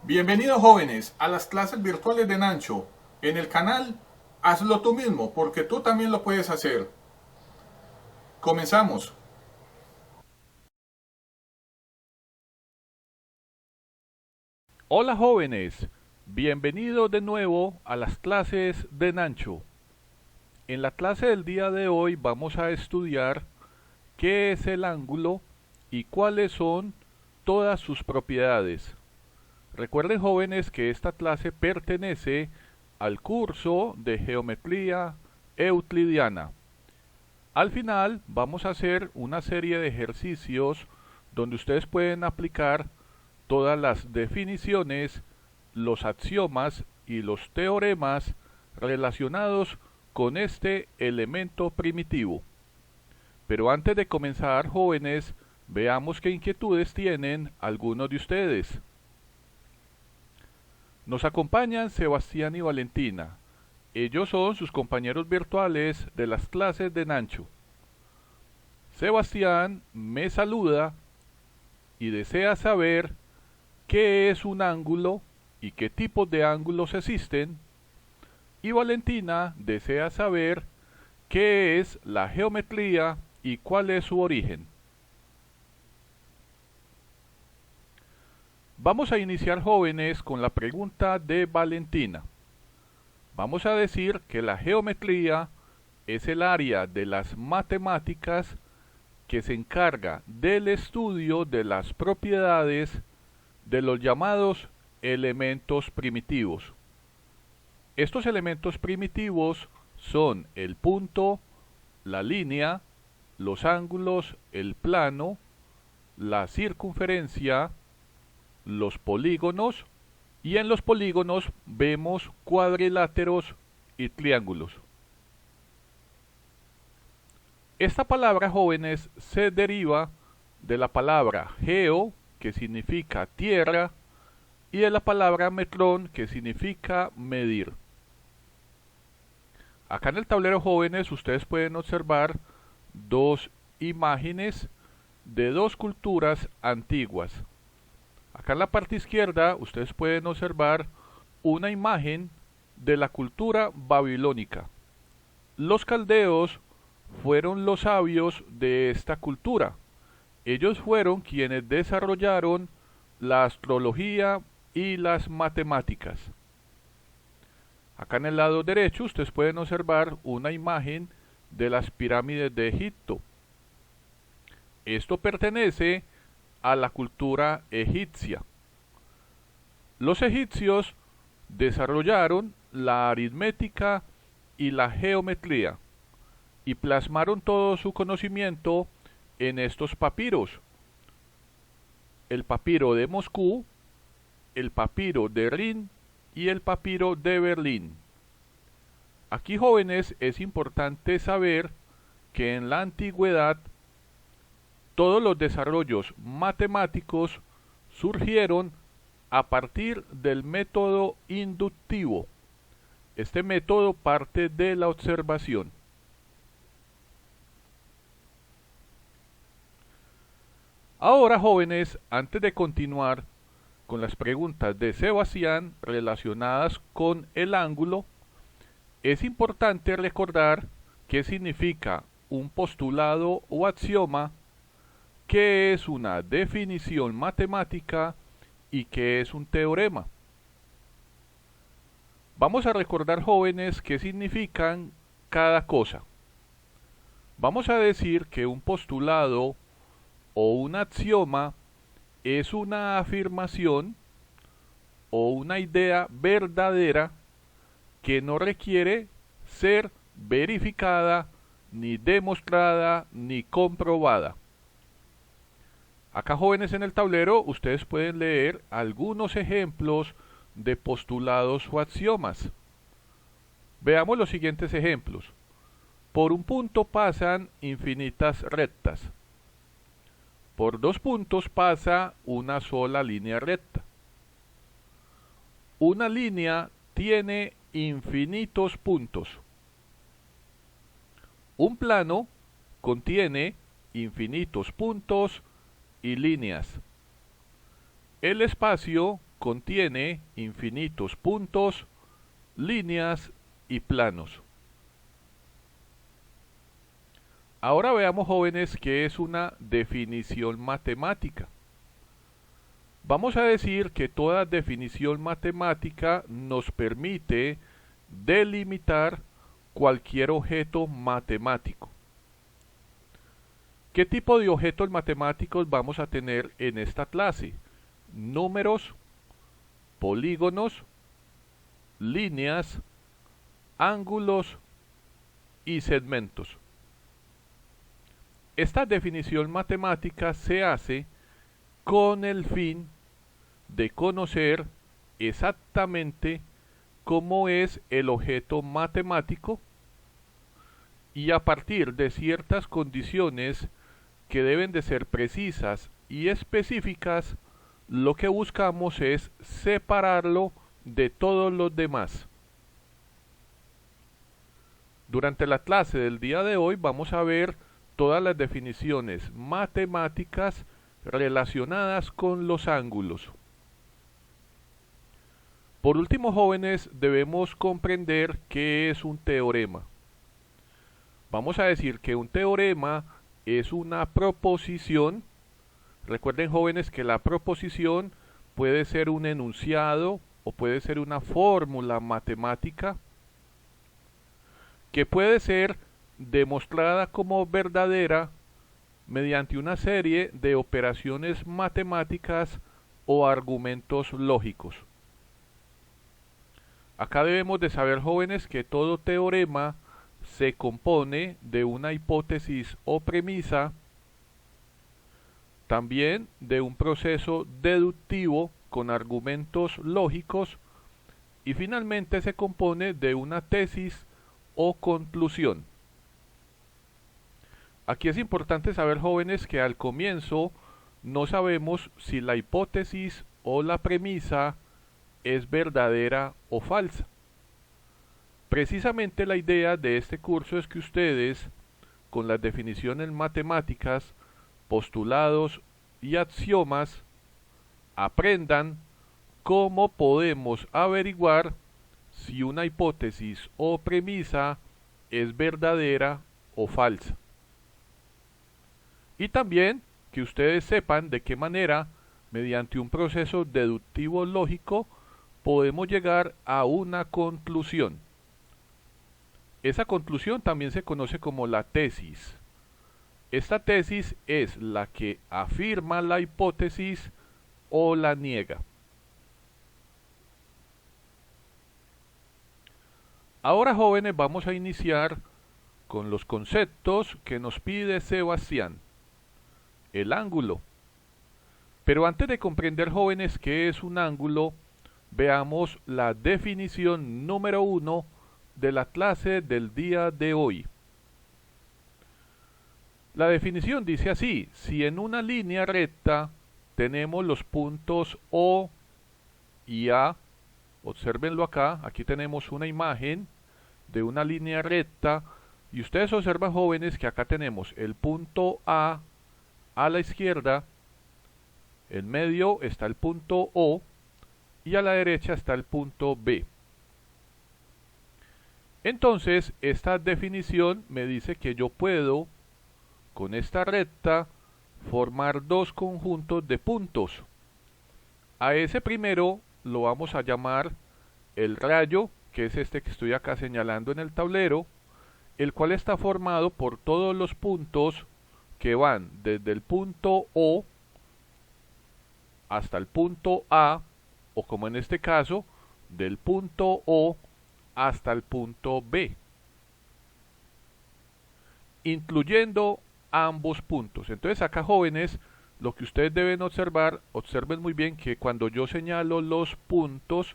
Bienvenidos jóvenes a las clases virtuales de Nancho. En el canal, hazlo tú mismo porque tú también lo puedes hacer. Comenzamos. Hola jóvenes, bienvenidos de nuevo a las clases de Nancho. En la clase del día de hoy vamos a estudiar qué es el ángulo y cuáles son todas sus propiedades. Recuerden jóvenes que esta clase pertenece al curso de geometría euclidiana. Al final vamos a hacer una serie de ejercicios donde ustedes pueden aplicar todas las definiciones, los axiomas y los teoremas relacionados con este elemento primitivo. Pero antes de comenzar, jóvenes, veamos qué inquietudes tienen algunos de ustedes. Nos acompañan Sebastián y Valentina. Ellos son sus compañeros virtuales de las clases de Nancho. Sebastián me saluda y desea saber qué es un ángulo y qué tipos de ángulos existen, y Valentina desea saber qué es la geometría y cuál es su origen. Vamos a iniciar jóvenes con la pregunta de Valentina. Vamos a decir que la geometría es el área de las matemáticas que se encarga del estudio de las propiedades de los llamados elementos primitivos. Estos elementos primitivos son el punto, la línea, los ángulos, el plano, la circunferencia, los polígonos, y en los polígonos vemos cuadriláteros y triángulos. Esta palabra, jóvenes, se deriva de la palabra geo, que significa tierra, y de la palabra metrón, que significa medir. Acá en el tablero, jóvenes, ustedes pueden observar dos imágenes de dos culturas antiguas. Acá en la parte izquierda ustedes pueden observar una imagen de la cultura babilónica. Los caldeos fueron los sabios de esta cultura. Ellos fueron quienes desarrollaron la astrología y las matemáticas. Acá en el lado derecho ustedes pueden observar una imagen de las pirámides de Egipto. Esto pertenece a la cultura egipcia. Los egipcios desarrollaron la aritmética y la geometría y plasmaron todo su conocimiento en estos papiros. El papiro de Moscú, el papiro de Rin y el papiro de Berlín. Aquí, jóvenes, es importante saber que en la antigüedad todos los desarrollos matemáticos surgieron a partir del método inductivo. Este método parte de la observación. Ahora, jóvenes, antes de continuar con las preguntas de Sebastián relacionadas con el ángulo, es importante recordar qué significa un postulado o axioma, qué es una definición matemática y qué es un teorema. Vamos a recordar, jóvenes, qué significan cada cosa. Vamos a decir que un postulado o un axioma es una afirmación o una idea verdadera que no requiere ser verificada, ni demostrada, ni comprobada. Acá, jóvenes, en el tablero ustedes pueden leer algunos ejemplos de postulados o axiomas. Veamos los siguientes ejemplos. Por un punto pasan infinitas rectas. Por dos puntos pasa una sola línea recta. Una línea tiene infinitos puntos. Un plano contiene infinitos puntos y líneas. El espacio contiene infinitos puntos, líneas y planos. Ahora veamos, jóvenes, qué es una definición matemática. Vamos a decir que toda definición matemática nos permite delimitar cualquier objeto matemático. ¿Qué tipo de objetos matemáticos vamos a tener en esta clase? Números, polígonos, líneas, ángulos y segmentos. Esta definición matemática se hace con el fin de conocer exactamente cómo es el objeto matemático y a partir de ciertas condiciones que deben de ser precisas y específicas, lo que buscamos es separarlo de todos los demás. Durante la clase del día de hoy vamos a ver todas las definiciones matemáticas relacionadas con los ángulos. Por último, jóvenes, debemos comprender qué es un teorema. Vamos a decir que un teorema es una proposición. Recuerden, jóvenes, que la proposición puede ser un enunciado o puede ser una fórmula matemática que puede ser demostrada como verdadera mediante una serie de operaciones matemáticas o argumentos lógicos. Acá debemos de saber, jóvenes, que todo teorema se compone de una hipótesis o premisa, también de un proceso deductivo con argumentos lógicos y finalmente se compone de una tesis o conclusión. Aquí es importante saber, jóvenes, que al comienzo no sabemos si la hipótesis o la premisa es verdadera o falsa. Precisamente la idea de este curso es que ustedes, con las definiciones matemáticas, postulados y axiomas, aprendan cómo podemos averiguar si una hipótesis o premisa es verdadera o falsa. Y también que ustedes sepan de qué manera, mediante un proceso deductivo lógico, podemos llegar a una conclusión. Esa conclusión también se conoce como la tesis. Esta tesis es la que afirma la hipótesis o la niega. Ahora, jóvenes, vamos a iniciar con los conceptos que nos pide Sebastián. El ángulo. Pero antes de comprender, jóvenes, qué es un ángulo, veamos la definición número 1 de la clase del día de hoy. La definición dice así: si en una línea recta tenemos los puntos O y A, obsérvenlo acá, aquí tenemos una imagen de una línea recta y ustedes observan, jóvenes, que acá tenemos el punto A la izquierda, en medio está el punto O y a la derecha está el punto B. Entonces, esta definición me dice que yo puedo, con esta recta, formar dos conjuntos de puntos. A ese primero lo vamos a llamar el rayo, que es este que estoy acá señalando en el tablero, el cual está formado por todos los puntos que van desde el punto O hasta el punto A, o como en este caso, del punto O hasta el punto B, incluyendo ambos puntos. Entonces acá, jóvenes, lo que ustedes deben observar, observen muy bien que cuando yo señalo los puntos,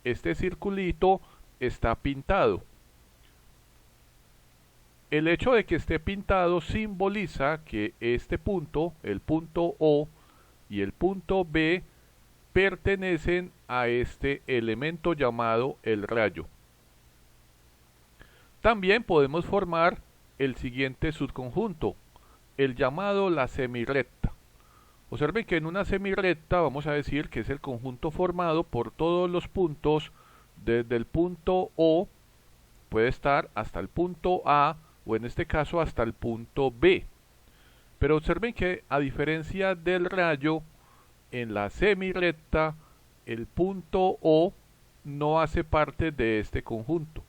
este circulito está pintado. El hecho de que esté pintado simboliza que este punto, el punto O y el punto B, pertenecen a este elemento llamado el rayo. También podemos formar el siguiente subconjunto, el llamado la semirrecta. Observen que en una semirrecta vamos a decir que es el conjunto formado por todos los puntos desde el punto O, puede estar hasta el punto A o en este caso hasta el punto B. Pero observen que a diferencia del rayo, en la semirrecta el punto O no hace parte de este conjunto.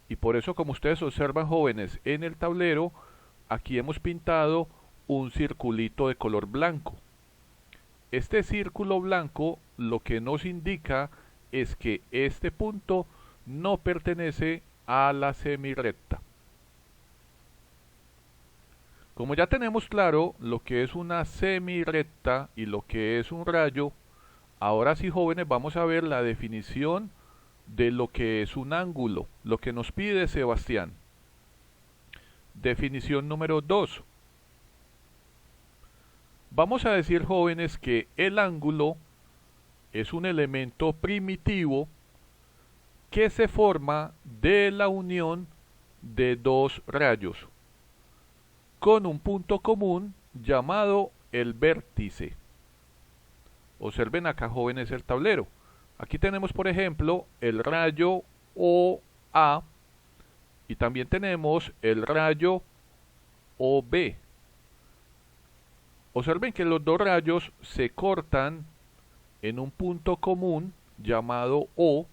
Y por eso, como ustedes observan, jóvenes, en el tablero, aquí hemos pintado un circulito de color blanco. Este círculo blanco lo que nos indica es que este punto no pertenece a la semirrecta. Como ya tenemos claro lo que es una semirrecta y lo que es un rayo, ahora sí, jóvenes, vamos a ver la definición de lo que es un ángulo, lo que nos pide Sebastián. Definición número 2. Vamos a decir, jóvenes, que el ángulo es un elemento primitivo que se forma de la unión de dos rayos con un punto común llamado el vértice. Observen acá, jóvenes, el tablero. Aquí tenemos, por ejemplo, el rayo OA y también tenemos el rayo OB. Observen que los dos rayos se cortan en un punto común llamado O,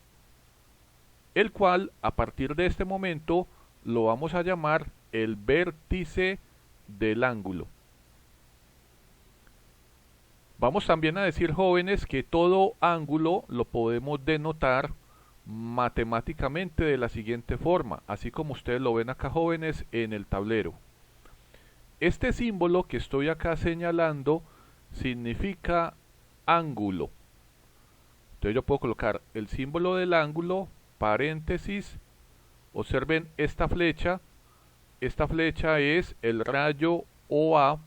el cual a partir de este momento lo vamos a llamar el vértice del ángulo. Vamos también a decir, jóvenes, que todo ángulo lo podemos denotar matemáticamente de la siguiente forma, así como ustedes lo ven acá, jóvenes, en el tablero. Este símbolo que estoy acá señalando significa ángulo. Entonces yo puedo colocar el símbolo del ángulo, paréntesis, observen esta flecha es el rayo OA,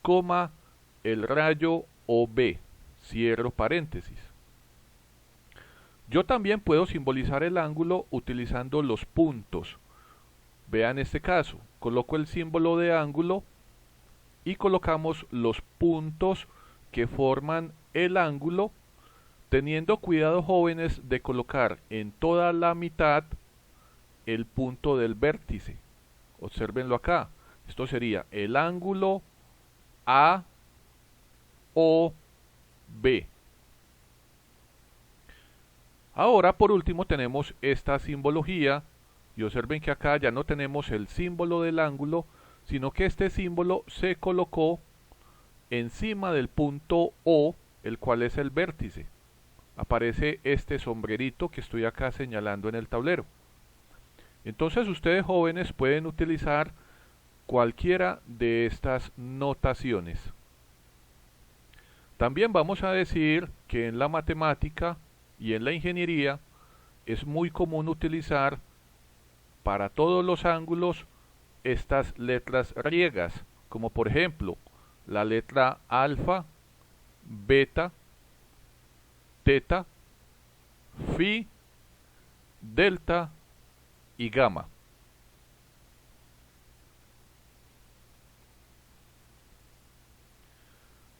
coma, el rayo OB, cierro paréntesis. Yo también puedo simbolizar el ángulo utilizando los puntos. Vean este caso, coloco el símbolo de ángulo y colocamos los puntos que forman el ángulo, teniendo cuidado, jóvenes, de colocar en toda la mitad el punto del vértice. Obsérvenlo acá. Esto sería el ángulo AOB. Ahora, por último, tenemos esta simbología. Y observen que acá ya no tenemos el símbolo del ángulo, sino que este símbolo se colocó encima del punto O, el cual es el vértice. Aparece este sombrerito que estoy acá señalando en el tablero. Entonces ustedes, jóvenes, pueden utilizar cualquiera de estas notaciones. También vamos a decir que en la matemática y en la ingeniería es muy común utilizar para todos los ángulos estas letras griegas, como por ejemplo la letra alfa, beta, teta, phi, delta y gamma.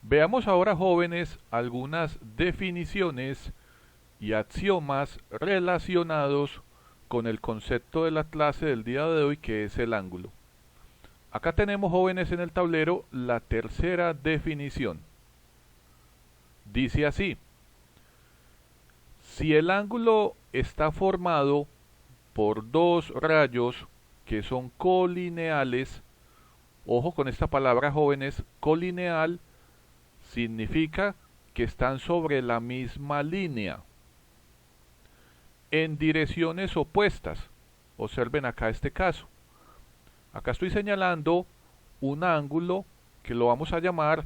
Veamos ahora, jóvenes, algunas definiciones y axiomas relacionados con el concepto de la clase del día de hoy, que es el ángulo. Acá tenemos, jóvenes, en el tablero la tercera definición. Dice así: si el ángulo está formado por dos rayos que son colineales, ojo con esta palabra, jóvenes, colineal significa que están sobre la misma línea, en direcciones opuestas. Observen acá este caso. Acá estoy señalando un ángulo que lo vamos a llamar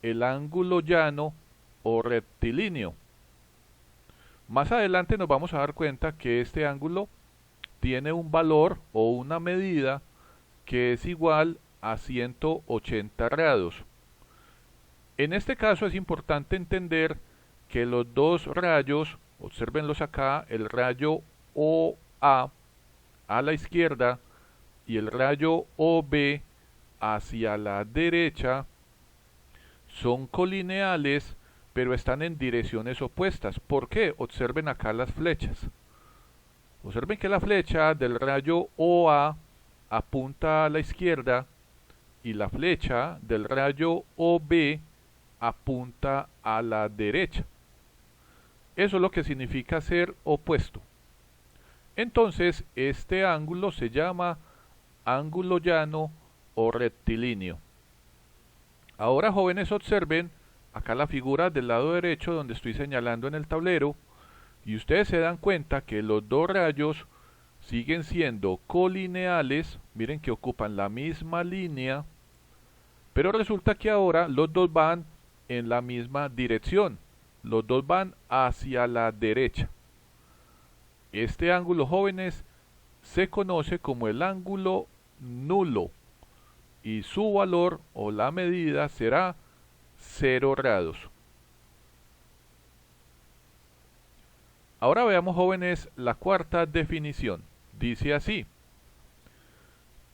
el ángulo llano o rectilíneo. Más adelante nos vamos a dar cuenta que este ángulo tiene un valor o una medida que es igual a 180 grados. En este caso es importante entender que los dos rayos, obsérvenlos acá, el rayo OA a la izquierda y el rayo OB hacia la derecha, son colineales, pero están en direcciones opuestas. ¿Por qué? Observen acá las flechas. Observen que la flecha del rayo OA apunta a la izquierda y la flecha del rayo OB apunta a la derecha. Eso es lo que significa ser opuesto. Entonces, este ángulo se llama ángulo llano o rectilíneo. Ahora, jóvenes, observen acá la figura del lado derecho donde estoy señalando en el tablero y ustedes se dan cuenta que los dos rayos siguen siendo colineales. Miren que ocupan la misma línea, pero resulta que ahora los dos van en la misma dirección. Los dos van hacia la derecha. Este ángulo, jóvenes, se conoce como el ángulo nulo y su valor o la medida será 0 grados. Ahora veamos, jóvenes, la cuarta definición. Dice así: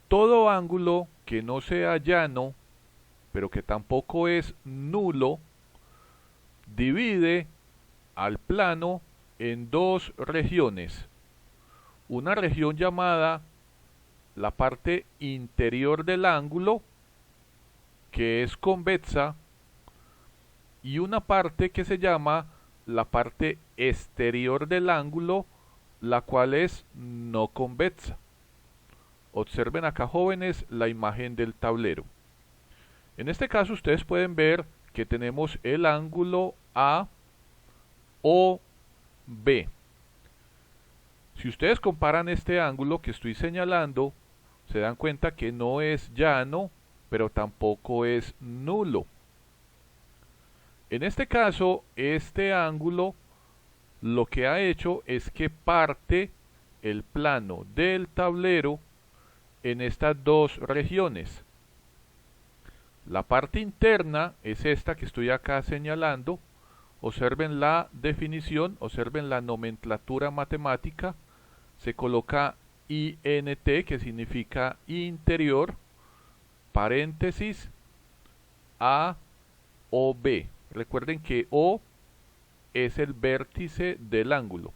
todo ángulo que no sea llano, pero que tampoco es nulo, divide al plano en dos regiones. Una región llamada la parte interior del ángulo, que es convexa, y una parte que se llama la parte exterior del ángulo, la cual es no convexa. Observen acá, jóvenes, la imagen del tablero. En este caso ustedes pueden ver que tenemos el ángulo AOB. Si ustedes comparan este ángulo que estoy señalando, se dan cuenta que no es llano, pero tampoco es nulo. En este caso, este ángulo lo que ha hecho es que parte el plano del tablero en estas dos regiones. La parte interna es esta que estoy acá señalando. Observen la definición, observen la nomenclatura matemática. Se coloca INT, que significa interior, paréntesis, A o B. Recuerden que O es el vértice del ángulo.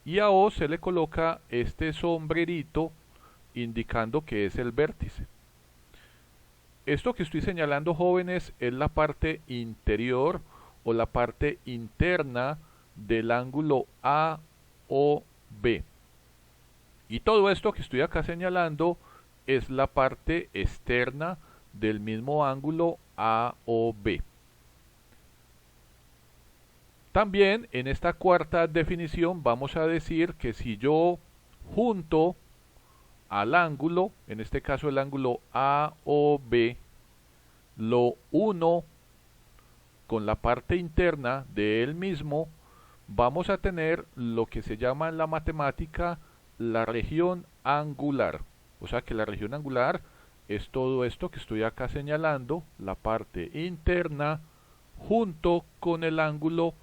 Y a O se le coloca este sombrerito indicando que es el vértice. Esto que estoy señalando, jóvenes, es la parte interior o la parte interna del ángulo AOB. Y todo esto que estoy acá señalando es la parte externa del mismo ángulo AOB. También en esta cuarta definición vamos a decir que si yo junto al ángulo, en este caso el ángulo AOB, lo uno con la parte interna de él mismo, vamos a tener lo que se llama en la matemática la región angular. O sea que la región angular es todo esto que estoy acá señalando, la parte interna junto con el ángulo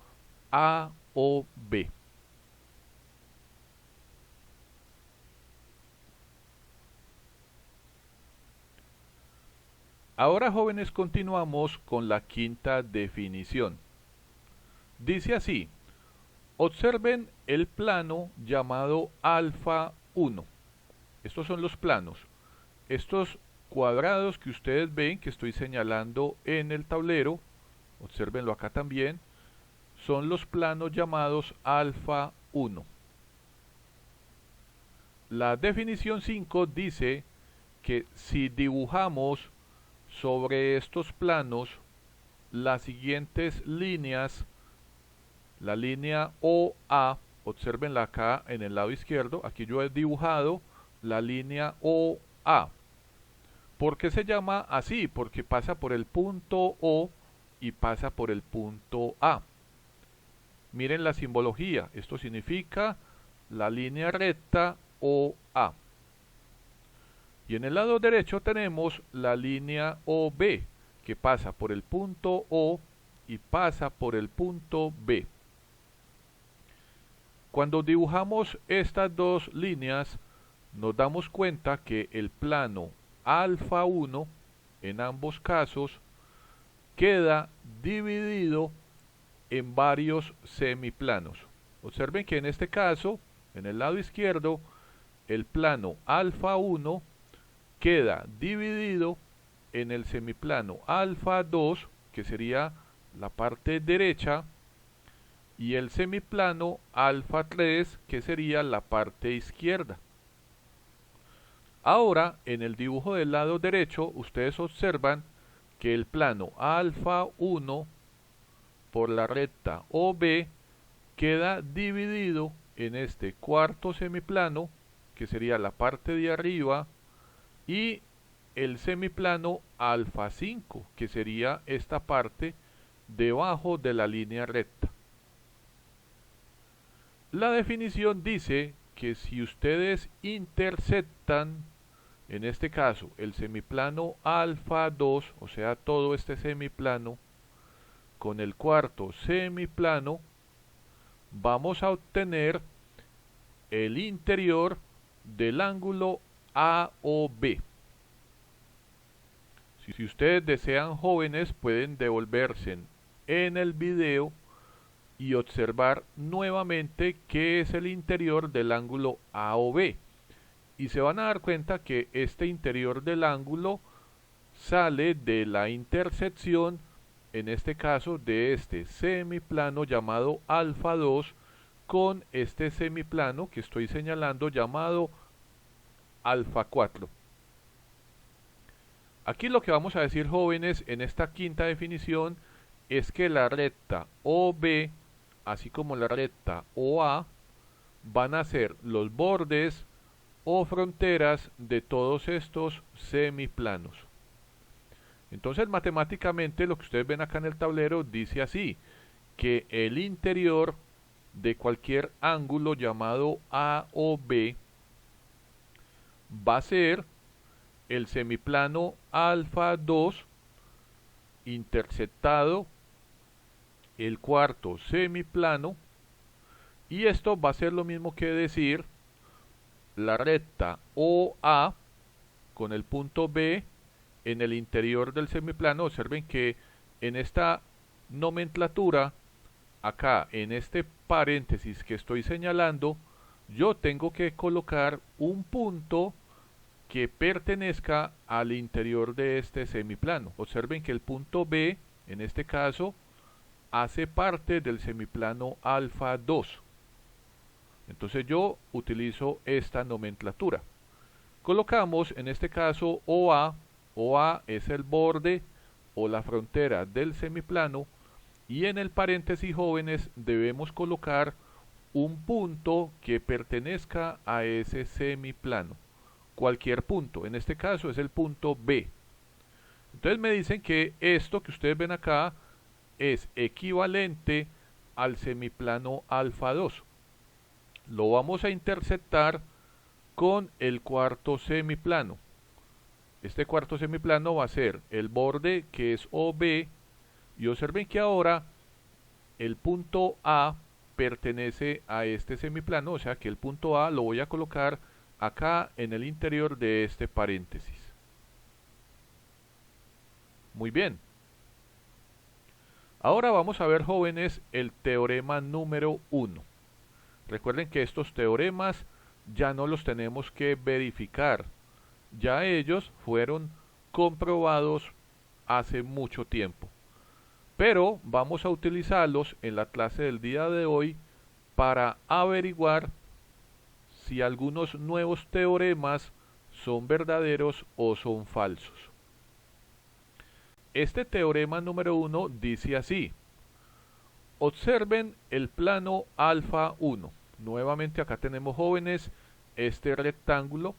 AOB. Ahora, jóvenes, continuamos con la quinta definición. Dice así: observen el plano llamado alfa 1. Estos son los planos. Estos cuadrados que ustedes ven que estoy señalando en el tablero, observenlo acá también, son los planos llamados alfa 1. La definición 5 dice que si dibujamos sobre estos planos las siguientes líneas, la línea OA, observenla acá en el lado izquierdo, aquí yo he dibujado la línea OA. ¿Por qué se llama así? Porque pasa por el punto O y pasa por el punto A. Miren la simbología, esto significa la línea recta OA. Y en el lado derecho tenemos la línea OB, que pasa por el punto O y pasa por el punto B. Cuando dibujamos estas dos líneas, nos damos cuenta que el plano alfa 1, en ambos casos, queda dividido en varios semiplanos. Observen que en este caso, en el lado izquierdo, el plano alfa 1 queda dividido en el semiplano alfa 2, que sería la parte derecha, y el semiplano alfa 3, que sería la parte izquierda. Ahora, en el dibujo del lado derecho, ustedes observan que el plano alfa 1 por la recta OB queda dividido en este cuarto semiplano, que sería la parte de arriba, y el semiplano alfa 5, que sería esta parte debajo de la línea recta. La definición dice que si ustedes interceptan, en este caso, el semiplano alfa 2, o sea, todo este semiplano, con el cuarto semiplano, vamos a obtener el interior del ángulo AOB. Si ustedes desean, jóvenes, pueden devolverse en el video y observar nuevamente qué es el interior del ángulo AOB. Y se van a dar cuenta que este interior del ángulo sale de la intersección, en este caso, de este semiplano llamado alfa 2 con este semiplano que estoy señalando llamado alfa 4. Aquí lo que vamos a decir, jóvenes, en esta quinta definición es que la recta OB, así como la recta OA, van a ser los bordes o fronteras de todos estos semiplanos. Entonces, matemáticamente, lo que ustedes ven acá en el tablero dice así, que el interior de cualquier ángulo llamado AOB va a ser el semiplano alfa 2 interceptado el cuarto semiplano, y esto va a ser lo mismo que decir la recta OA con el punto B en el interior del semiplano. Observen que en esta nomenclatura, acá en este paréntesis que estoy señalando, yo tengo que colocar un punto que pertenezca al interior de este semiplano. Observen que el punto B, en este caso, hace parte del semiplano alfa 2. Entonces yo utilizo esta nomenclatura. Colocamos en este caso OA. OA es el borde o la frontera del semiplano, y en el paréntesis, jóvenes, debemos colocar un punto que pertenezca a ese semiplano. Cualquier punto, en este caso es el punto B. Entonces me dicen que esto que ustedes ven acá es equivalente al semiplano alfa 2. Lo vamos a interceptar con el cuarto semiplano. Este cuarto semiplano va a ser el borde, que es OB, y observen que ahora el punto A pertenece a este semiplano, o sea que el punto A lo voy a colocar acá en el interior de este paréntesis. Muy bien. Ahora vamos a ver, jóvenes, el teorema número 1. Recuerden que estos teoremas ya no los tenemos que verificar. Ya ellos fueron comprobados hace mucho tiempo. Pero vamos a utilizarlos en la clase del día de hoy para averiguar si algunos nuevos teoremas son verdaderos o son falsos. Este teorema número 1 dice así: observen el plano alfa 1. Nuevamente acá tenemos, jóvenes, este rectángulo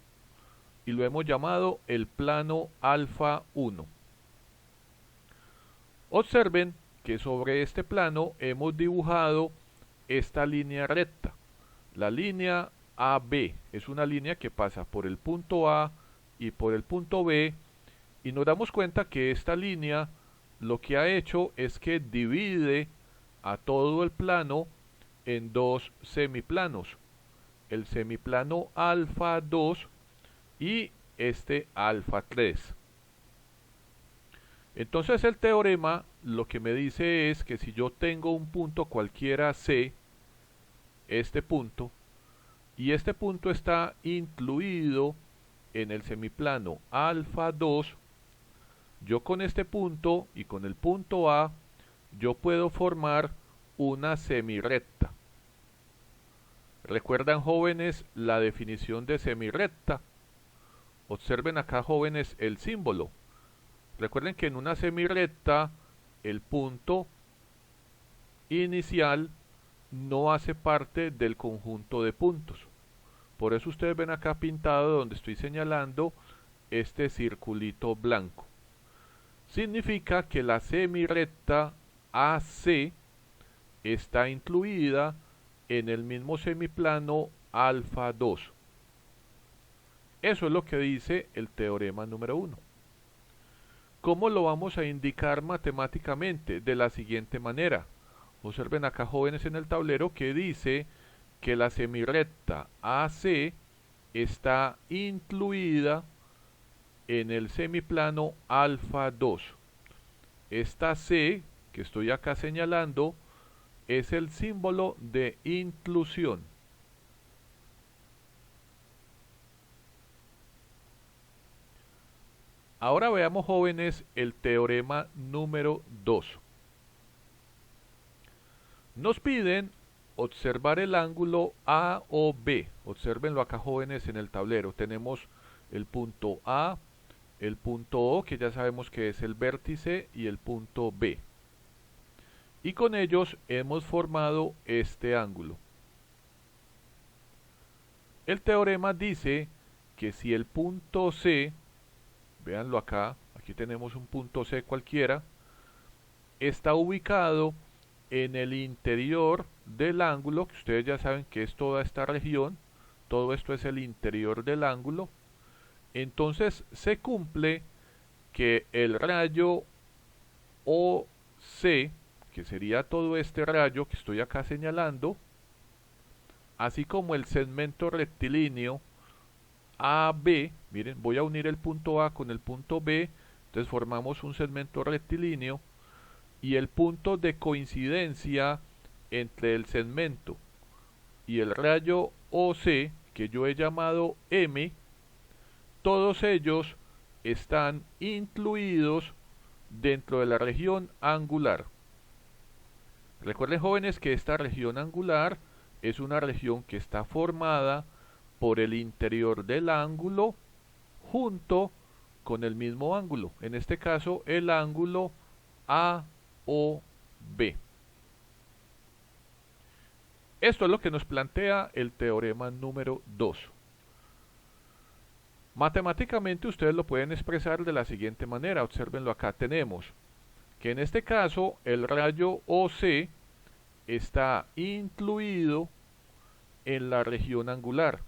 y lo hemos llamado el plano alfa 1. Observen que sobre este plano hemos dibujado esta línea recta. La línea AB es una línea que pasa por el punto A y por el punto B, y nos damos cuenta que esta línea lo que ha hecho es que divide a todo el plano en dos semiplanos, el semiplano alfa 2 y este alfa 3. Entonces el teorema lo que me dice es que si yo tengo un punto cualquiera C, este punto, y este punto está incluido en el semiplano alfa 2, yo con este punto y con el punto A, yo puedo formar una semirrecta. ¿Recuerdan, jóvenes, la definición de semirrecta? Observen acá, jóvenes, el símbolo. Recuerden que en una semirrecta el punto inicial no hace parte del conjunto de puntos. Por eso ustedes ven acá pintado donde estoy señalando este circulito blanco. Significa que la semirrecta AC está incluida en el mismo semiplano alfa 2. Eso es lo que dice el teorema número 1. ¿Cómo lo vamos a indicar matemáticamente? De la siguiente manera. Observen acá, jóvenes, en el tablero que dice que la semirrecta AC está incluida en el semiplano alfa 2. Esta C que estoy acá señalando es el símbolo de inclusión. Ahora veamos, jóvenes, el teorema número 2. Nos piden observar el ángulo AOB. Obsérvenlo acá, jóvenes, en el tablero. Tenemos el punto A, el punto O, que ya sabemos que es el vértice, y el punto B. Y con ellos hemos formado este ángulo. El teorema dice que si el punto C, véanlo acá, aquí tenemos un punto C cualquiera, está ubicado en el interior del ángulo, que ustedes ya saben que es toda esta región, todo esto es el interior del ángulo, entonces se cumple que el rayo OC, que sería todo este rayo que estoy acá señalando, así como el segmento rectilíneo AB, miren, voy a unir el punto A con el punto B, entonces formamos un segmento rectilíneo, y el punto de coincidencia entre el segmento y el rayo OC, que yo he llamado M, todos ellos están incluidos dentro de la región angular. Recuerden, jóvenes, que esta región angular es una región que está formada por el interior del ángulo junto con el mismo ángulo, en este caso el ángulo AOB. Esto es lo que nos plantea el teorema número 2. Matemáticamente ustedes lo pueden expresar de la siguiente manera. Obsérvenlo acá. Tenemos que en este caso el rayo OC está incluido en la región angular.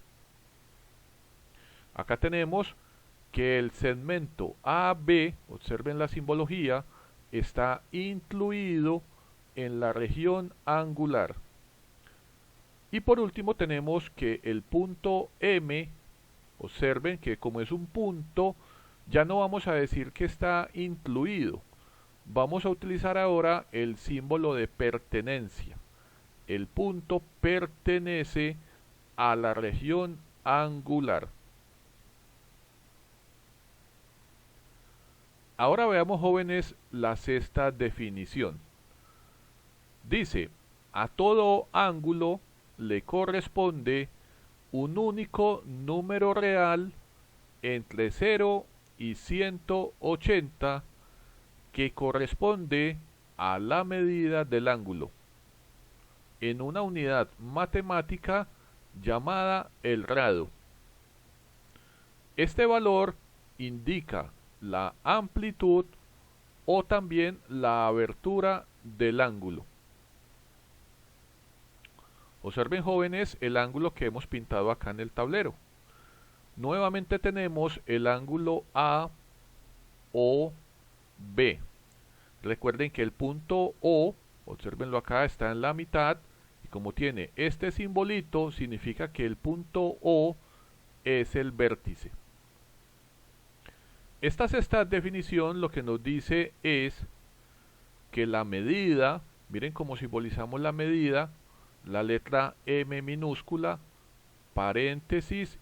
Acá tenemos que el segmento AB, observen la simbología, está incluido en la región angular. Y por último tenemos que el punto M, observen que como es un punto, ya no vamos a decir que está incluido. Vamos a utilizar ahora el símbolo de pertenencia. El punto pertenece a la región angular. Ahora veamos, jóvenes, la sexta definición. Dice, a todo ángulo le corresponde un único número real entre 0 y 180 que corresponde a la medida del ángulo en una unidad matemática llamada el rado. Este valor indica la amplitud o también la abertura del ángulo. Observen, jóvenes, el ángulo que hemos pintado acá en el tablero. Nuevamente tenemos el ángulo AOB. Recuerden que el punto O, observenlo acá, está en la mitad, y como tiene este simbolito, significa que el punto O es el vértice. Esta sexta definición lo que nos dice es que la medida, miren cómo simbolizamos la medida, la letra M minúscula, paréntesis,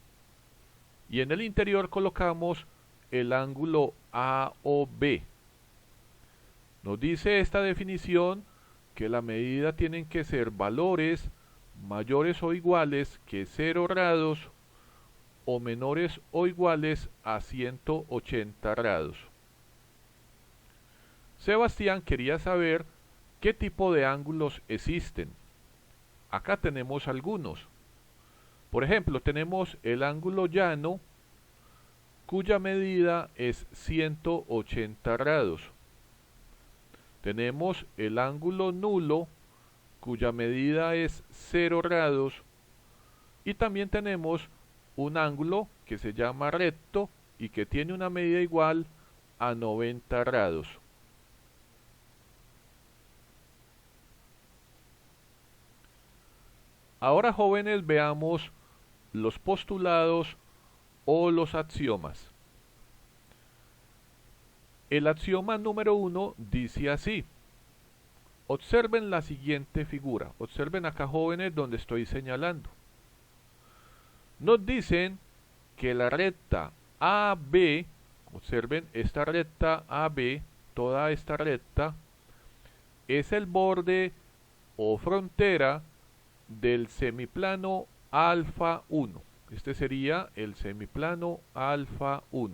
y en el interior colocamos el ángulo AOB. Nos dice esta definición que la medida tienen que ser valores mayores o iguales que 0 grados o menores o iguales a 180 grados. Sebastián quería saber qué tipo de ángulos existen. Acá tenemos algunos. Por ejemplo, tenemos el ángulo llano, cuya medida es 180 grados. Tenemos el ángulo nulo, cuya medida es 0 grados. Y también tenemos un ángulo que se llama recto y que tiene una medida igual a 90 grados. Ahora, jóvenes, veamos los postulados o los axiomas. El axioma número 1 dice así. Observen la siguiente figura. Observen acá, jóvenes, donde estoy señalando. Nos dicen que la recta AB, observen esta recta AB, toda esta recta, es el borde o frontera del semiplano alfa 1. Este sería el semiplano alfa 1.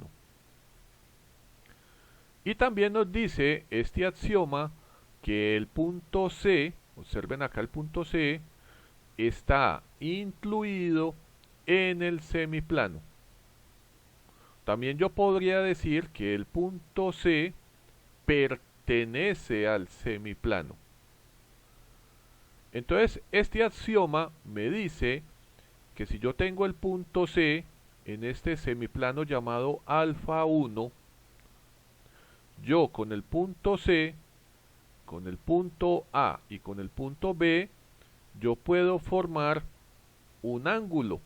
Y también nos dice este axioma que el punto C, observen acá el punto C, está incluido en el semiplano. También yo podría decir que el punto C pertenece al semiplano. Entonces, este axioma me dice que si yo tengo el punto C en este semiplano llamado alfa 1, yo con el punto C, con el punto A y con el punto B, yo puedo formar un ángulo.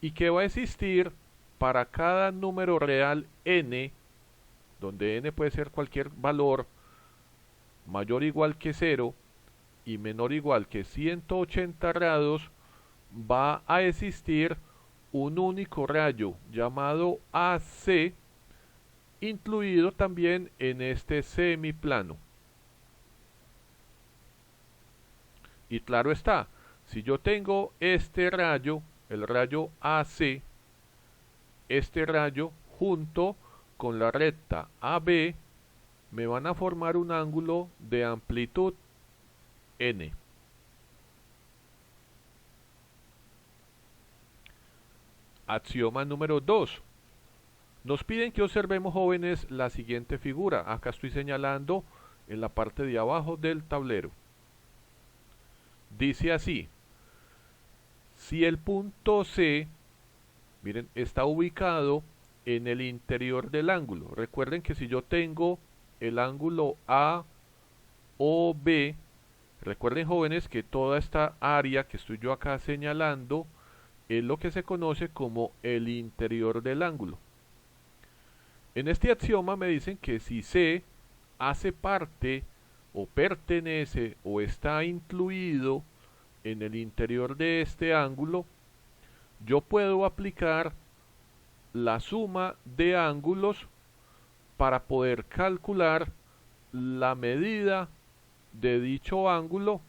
¿Y qué va a existir para cada número real n, donde n puede ser cualquier valor mayor o igual que 0 y menor o igual que 180 grados? Va a existir un único rayo llamado AC, incluido también en este semiplano. Y claro está, si yo tengo este rayo, el rayo AC, este rayo junto con la recta AB, me van a formar un ángulo de amplitud n. Axioma número 2. Nos piden que observemos, jóvenes, la siguiente figura. Acá estoy señalando en la parte de abajo del tablero. Dice así. Si el punto C, miren, está ubicado en el interior del ángulo. Recuerden que si yo tengo el ángulo AOB, recuerden, jóvenes, que toda esta área que estoy yo acá señalando es lo que se conoce como el interior del ángulo. En este axioma me dicen que si C hace parte o pertenece o está incluido en el interior de este ángulo, yo puedo aplicar la suma de ángulos para poder calcular la medida de dicho ángulo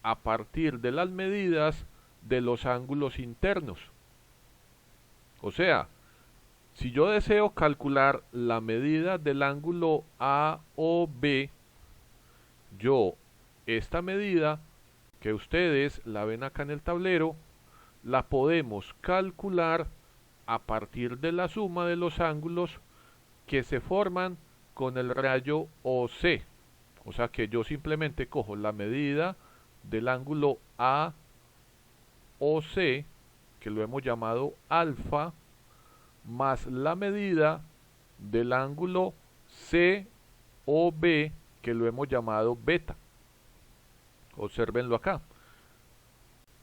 a partir de las medidas de los ángulos internos. O sea, si yo deseo calcular la medida del ángulo AOB, yo esta medida que ustedes la ven acá en el tablero, la podemos calcular a partir de la suma de los ángulos que se forman con el rayo OC. O sea que yo simplemente cojo la medida del ángulo AOC, que lo hemos llamado alfa, más la medida del ángulo COB, que lo hemos llamado beta. Obsérvenlo acá.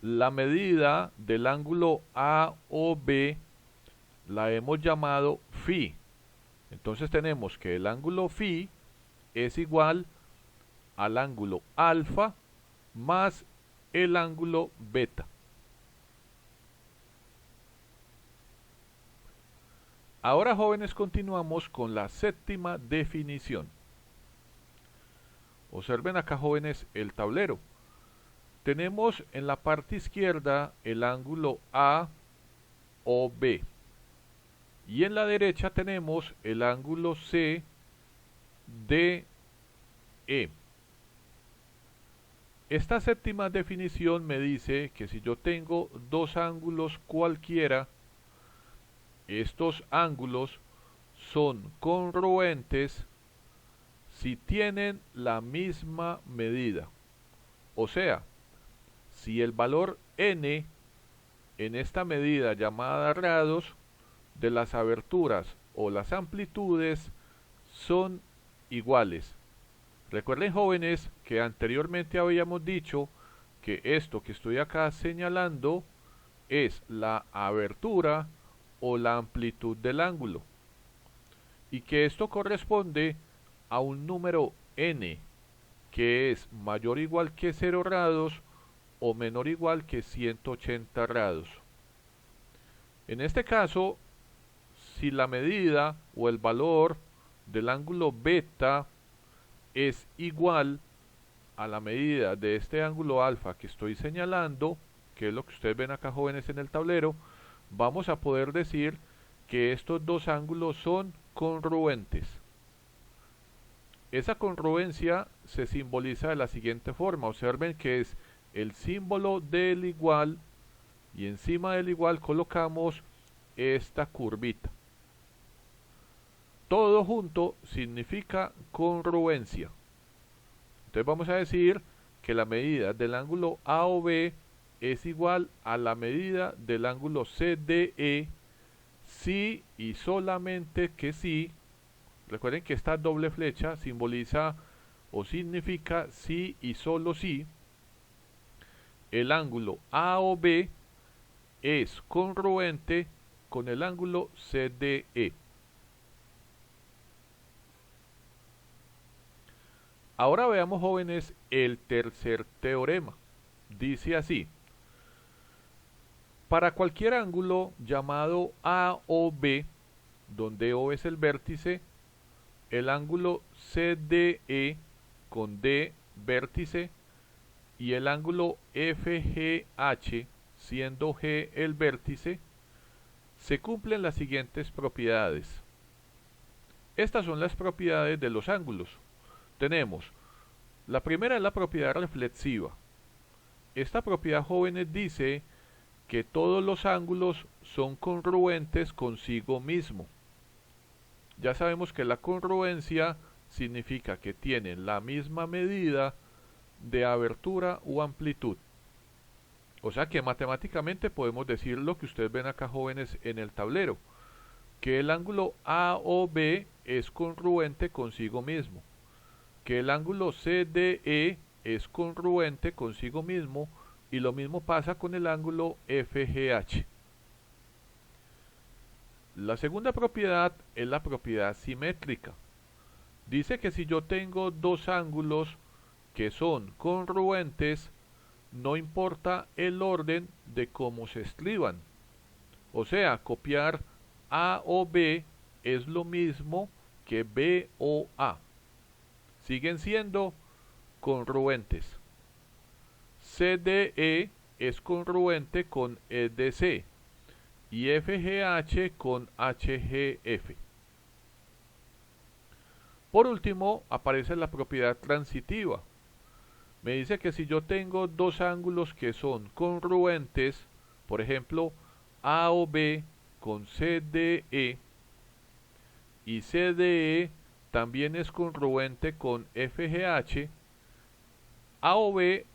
La medida del ángulo AOB la hemos llamado phi. Entonces tenemos que el ángulo phi es igual al ángulo alfa más el ángulo beta. Ahora, jóvenes, continuamos con la séptima definición. Observen acá, jóvenes, el tablero. Tenemos en la parte izquierda el ángulo AOB y en la derecha tenemos el ángulo CDE. Esta séptima definición me dice que si yo tengo dos ángulos cualquiera, estos ángulos son congruentes si tienen la misma medida. O sea, si el valor n en esta medida llamada grados de las aberturas o las amplitudes son iguales. Recuerden, jóvenes, que anteriormente habíamos dicho que esto que estoy acá señalando es la abertura o la amplitud del ángulo y que esto corresponde a un número n que es mayor o igual que 0 grados o menor o igual que 180 grados. En este caso, si la medida o el valor del ángulo beta es igual a la medida de este ángulo alfa que estoy señalando, que es lo que ustedes ven acá, jóvenes, en el tablero, vamos a poder decir que estos dos ángulos son congruentes. Esa congruencia se simboliza de la siguiente forma. Observen que es el símbolo del igual y encima del igual colocamos esta curvita. Todo junto significa congruencia. Entonces vamos a decir que la medida del ángulo AOB es igual a la medida del ángulo CDE si y solamente que si. Recuerden que esta doble flecha simboliza o significa si y solo si el ángulo AOB es congruente con el ángulo CDE. Ahora veamos, jóvenes, el tercer teorema. Dice así: para cualquier ángulo llamado AOB, donde O es el vértice, el ángulo CDE con D vértice y el ángulo FGH, siendo G el vértice, se cumplen las siguientes propiedades. Estas son las propiedades de los ángulos. Tenemos, la primera es la propiedad reflexiva. Esta propiedad, jóvenes, dice que todos los ángulos son congruentes consigo mismo. Ya sabemos que la congruencia significa que tienen la misma medida de abertura o amplitud. O sea que matemáticamente podemos decir lo que ustedes ven acá, jóvenes, en el tablero, que el ángulo AOB es congruente consigo mismo, que el ángulo CDE es congruente consigo mismo, y lo mismo pasa con el ángulo FGH. La segunda propiedad es la propiedad simétrica. Dice que si yo tengo dos ángulos que son congruentes, no importa el orden de cómo se escriban. O sea, copiar A o B es lo mismo que B o A. Siguen siendo congruentes. CDE es congruente con EDC y FGH con HGF. Por último, aparece la propiedad transitiva. Me dice que si yo tengo dos ángulos que son congruentes, por ejemplo, AOB con CDE, y CDE también es congruente con FGH, AOB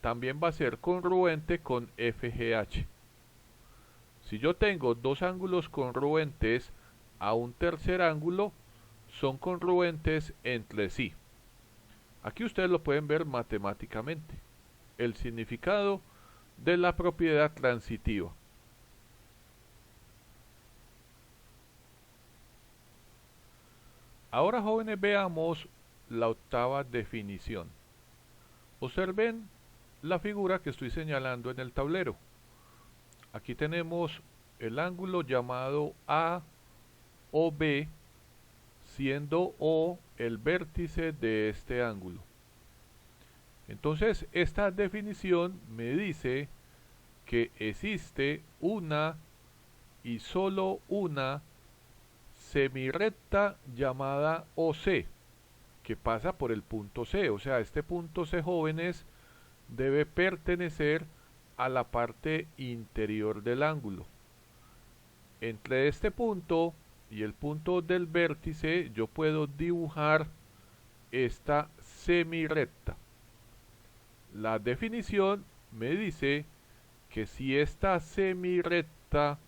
también va a ser congruente con FGH. Si yo tengo dos ángulos congruentes a un tercer ángulo, son congruentes entre sí. Aquí ustedes lo pueden ver matemáticamente. El significado de la propiedad transitiva. Ahora, jóvenes, veamos la octava definición. Observen la figura que estoy señalando en el tablero. Aquí tenemos el ángulo llamado AOB, siendo O el vértice de este ángulo. Entonces, esta definición me dice que existe una y solo una semirrecta llamada OC, que pasa por el punto C. O sea, este punto C, jóvenes, debe pertenecer a la parte interior del ángulo. Entre este punto y el punto del vértice yo puedo dibujar esta semirrecta. La definición me dice que si esta semirrecta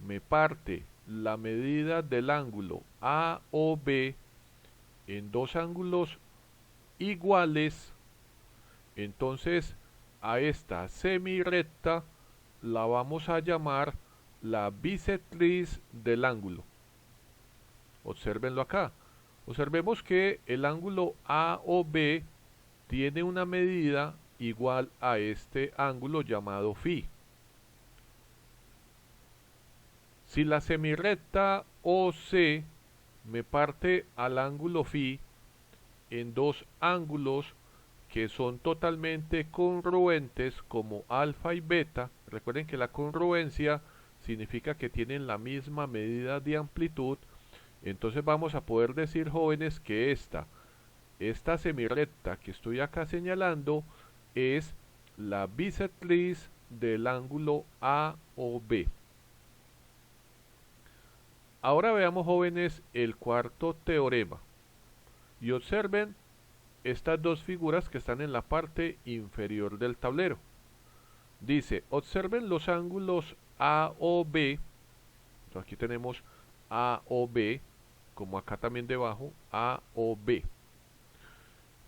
me parte la medida del ángulo AOB en dos ángulos iguales, entonces a esta semirrecta la vamos a llamar la bisectriz del ángulo. Obsérvenlo acá. Observemos que el ángulo AOB tiene una medida igual a este ángulo llamado φ. Si la semirrecta OC me parte al ángulo φ en dos ángulos que son totalmente congruentes como alfa y beta, recuerden que la congruencia significa que tienen la misma medida de amplitud, entonces vamos a poder decir, jóvenes, que esta semirrecta que estoy acá señalando es la bisectriz del ángulo AOB. Ahora veamos, jóvenes, el cuarto teorema. Y observen estas dos figuras que están en la parte inferior del tablero. Dice, observen los ángulos AOB. Aquí tenemos AOB, como acá también debajo, AOB.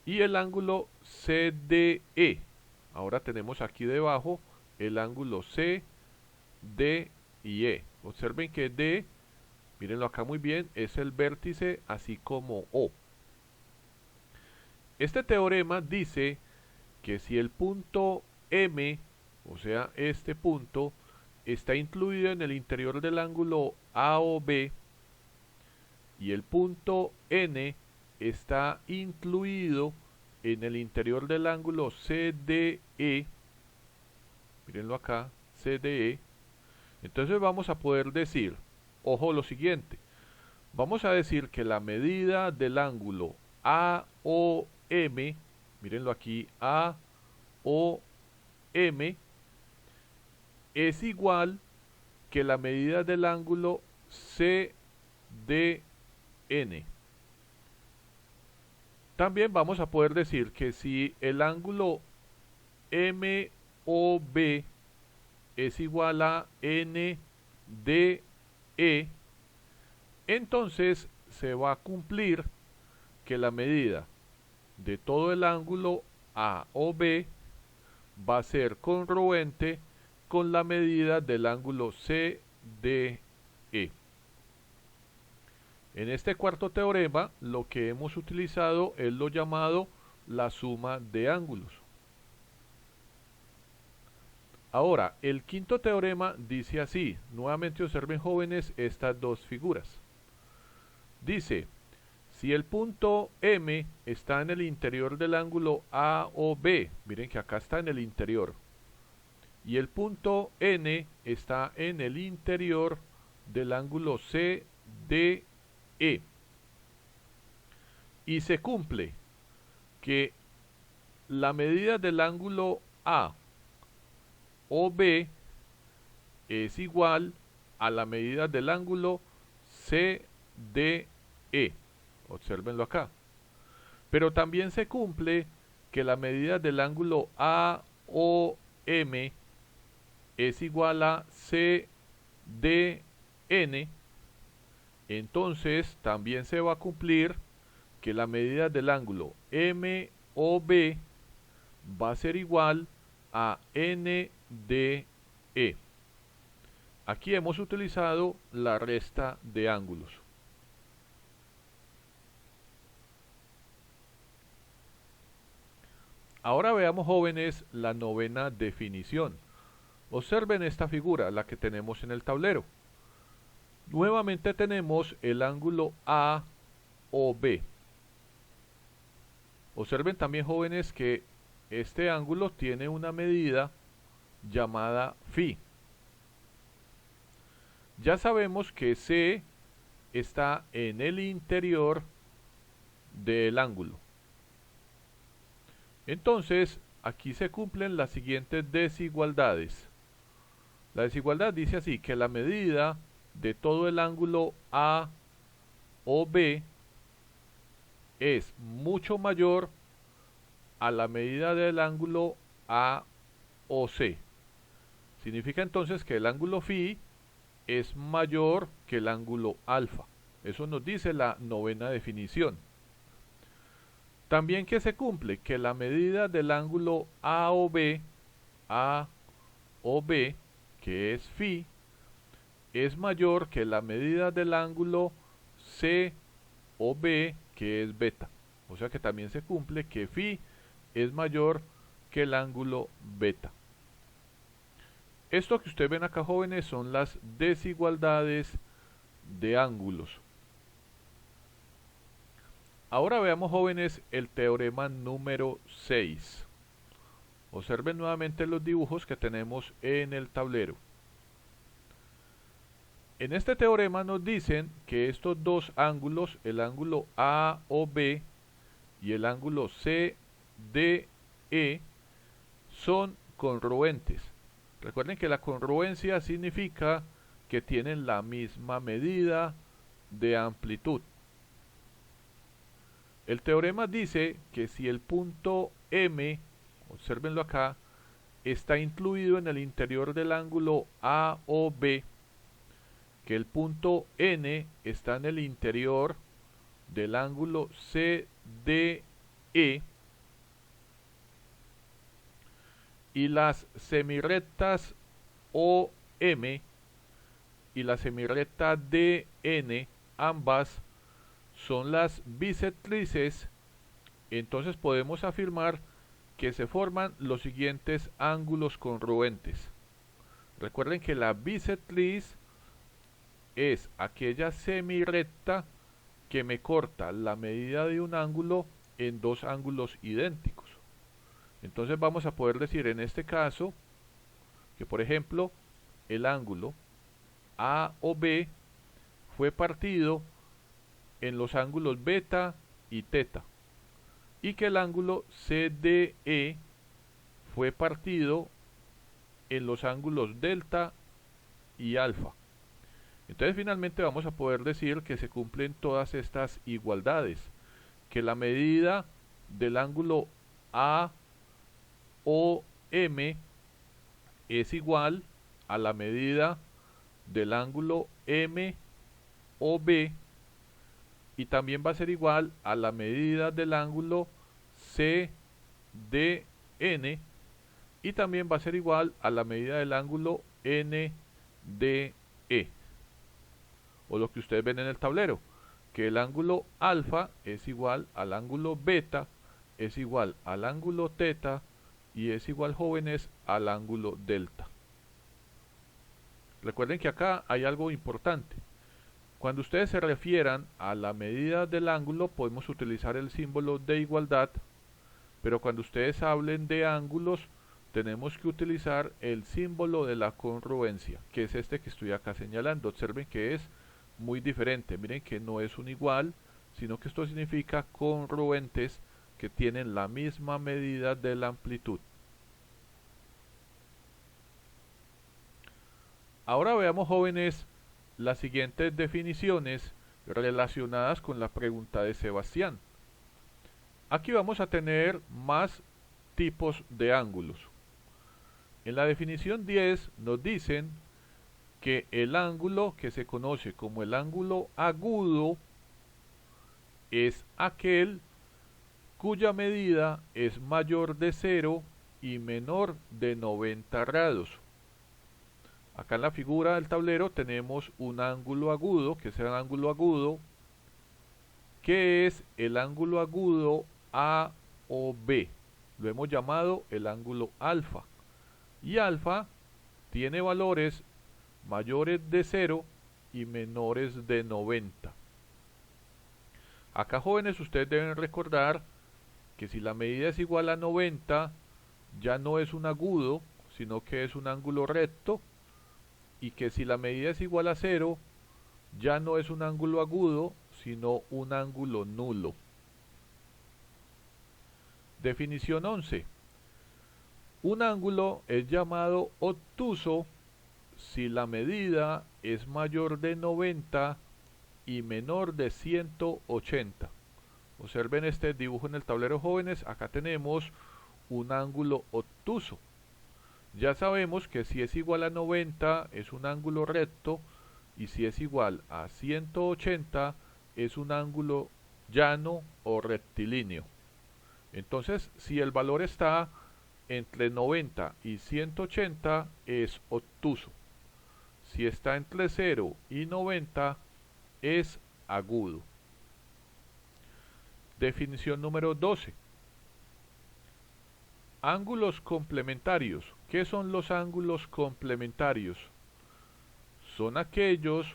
Y el ángulo CDE. Ahora tenemos aquí debajo el ángulo C, D y E. Observen que D, mírenlo acá muy bien, es el vértice así como O. Este teorema dice que si el punto M, o sea este punto, está incluido en el interior del ángulo AOB y el punto N está incluido en el interior del ángulo CDE, mírenlo acá, CDE, entonces vamos a poder decir, ojo lo siguiente, vamos a decir que la medida del ángulo AOM, mírenlo aquí, AOM, es igual que la medida del ángulo CDN. También vamos a poder decir que si el ángulo MOB es igual a NDE, entonces se va a cumplir que la medida de todo el ángulo AOB va a ser congruente con la medida del ángulo CDE. En este cuarto teorema lo que hemos utilizado es lo llamado la suma de ángulos. Ahora, el quinto teorema dice así, nuevamente observen, jóvenes, estas dos figuras. Dice, si el punto M está en el interior del ángulo AOB, miren que acá está en el interior, y el punto N está en el interior del ángulo CDE, y se cumple que la medida del ángulo AOB es igual a la medida del ángulo CDE. Obsérvenlo acá. Pero también se cumple que la medida del ángulo AOM es igual a CDN. Entonces también se va a cumplir que la medida del ángulo MOB va a ser igual a NDE. Aquí hemos utilizado la resta de ángulos. Ahora veamos, jóvenes, la novena definición. Observen esta figura, la que tenemos en el tablero. Nuevamente tenemos el ángulo AOB. Observen también, jóvenes, que este ángulo tiene una medida llamada phi. Ya sabemos que C está en el interior del ángulo. Entonces, aquí se cumplen las siguientes desigualdades. La desigualdad dice así, que la medida de todo el ángulo AOB es mucho mayor a la medida del ángulo AOC. Significa entonces que el ángulo phi es mayor que el ángulo alfa. Eso nos dice la novena definición. También que se cumple que la medida del ángulo AOB, que es phi, es mayor que la medida del ángulo COB, que es beta. O sea que también se cumple que phi es mayor que el ángulo beta. Esto que ustedes ven acá, jóvenes, son las desigualdades de ángulos. Ahora veamos, jóvenes, el teorema número 6. Observen nuevamente los dibujos que tenemos en el tablero. En este teorema nos dicen que estos dos ángulos, el ángulo AOB y el ángulo CDE, son congruentes. Recuerden que la congruencia significa que tienen la misma medida de amplitud. El teorema dice que si el punto M, obsérvenlo acá, está incluido en el interior del ángulo AOB, que el punto N está en el interior del ángulo CDE, y las semirrectas OM y la semirrecta DN, ambas son las bisectrices, entonces podemos afirmar que se forman los siguientes ángulos congruentes. Recuerden que la bisectriz es aquella semirrecta que me corta la medida de un ángulo en dos ángulos idénticos. Entonces vamos a poder decir en este caso que, por ejemplo, el ángulo AOB fue partido en los ángulos beta y teta, y que el ángulo CDE fue partido en los ángulos delta y alfa. Entonces finalmente vamos a poder decir que se cumplen todas estas igualdades, que la medida del ángulo AOM es igual a la medida del ángulo MOB, y también va a ser igual a la medida del ángulo CDN, y también va a ser igual a la medida del ángulo NDE, o lo que ustedes ven en el tablero, que el ángulo alfa es igual al ángulo beta, es igual al ángulo teta, y es igual, jóvenes, al ángulo delta. Recuerden que acá hay algo importante. Cuando ustedes se refieran a la medida del ángulo, podemos utilizar el símbolo de igualdad, pero cuando ustedes hablen de ángulos, tenemos que utilizar el símbolo de la congruencia, que es este que estoy acá señalando. Observen que es muy diferente. Miren que no es un igual, sino que esto significa congruentes, que tienen la misma medida de la amplitud. Ahora veamos, jóvenes, las siguientes definiciones relacionadas con la pregunta de Sebastián. Aquí vamos a tener más tipos de ángulos. En la definición 10 nos dicen que el ángulo que se conoce como el ángulo agudo es aquel cuya medida es mayor de 0 y menor de 90 grados. Acá en la figura del tablero tenemos un ángulo agudo, que es el ángulo agudo, que es el ángulo agudo AOB. lo hemos llamado el ángulo alfa. Y alfa tiene valores mayores de 0 y menores de 90. Acá, jóvenes, ustedes deben recordar que si la medida es igual a 90, ya no es un agudo, sino que es un ángulo recto, y que si la medida es igual a 0, ya no es un ángulo agudo, sino un ángulo nulo. Definición 11. Un ángulo es llamado obtuso si la medida es mayor de 90 y menor de 180. Observen este dibujo en el tablero, jóvenes. Acá tenemos un ángulo obtuso. Ya sabemos que si es igual a 90 es un ángulo recto, y si es igual a 180 es un ángulo llano o rectilíneo. Entonces, si el valor está entre 90 y 180 es obtuso. Si está entre 0 y 90 es agudo. Definición número 12. Ángulos complementarios. ¿Qué son los ángulos complementarios? Son aquellos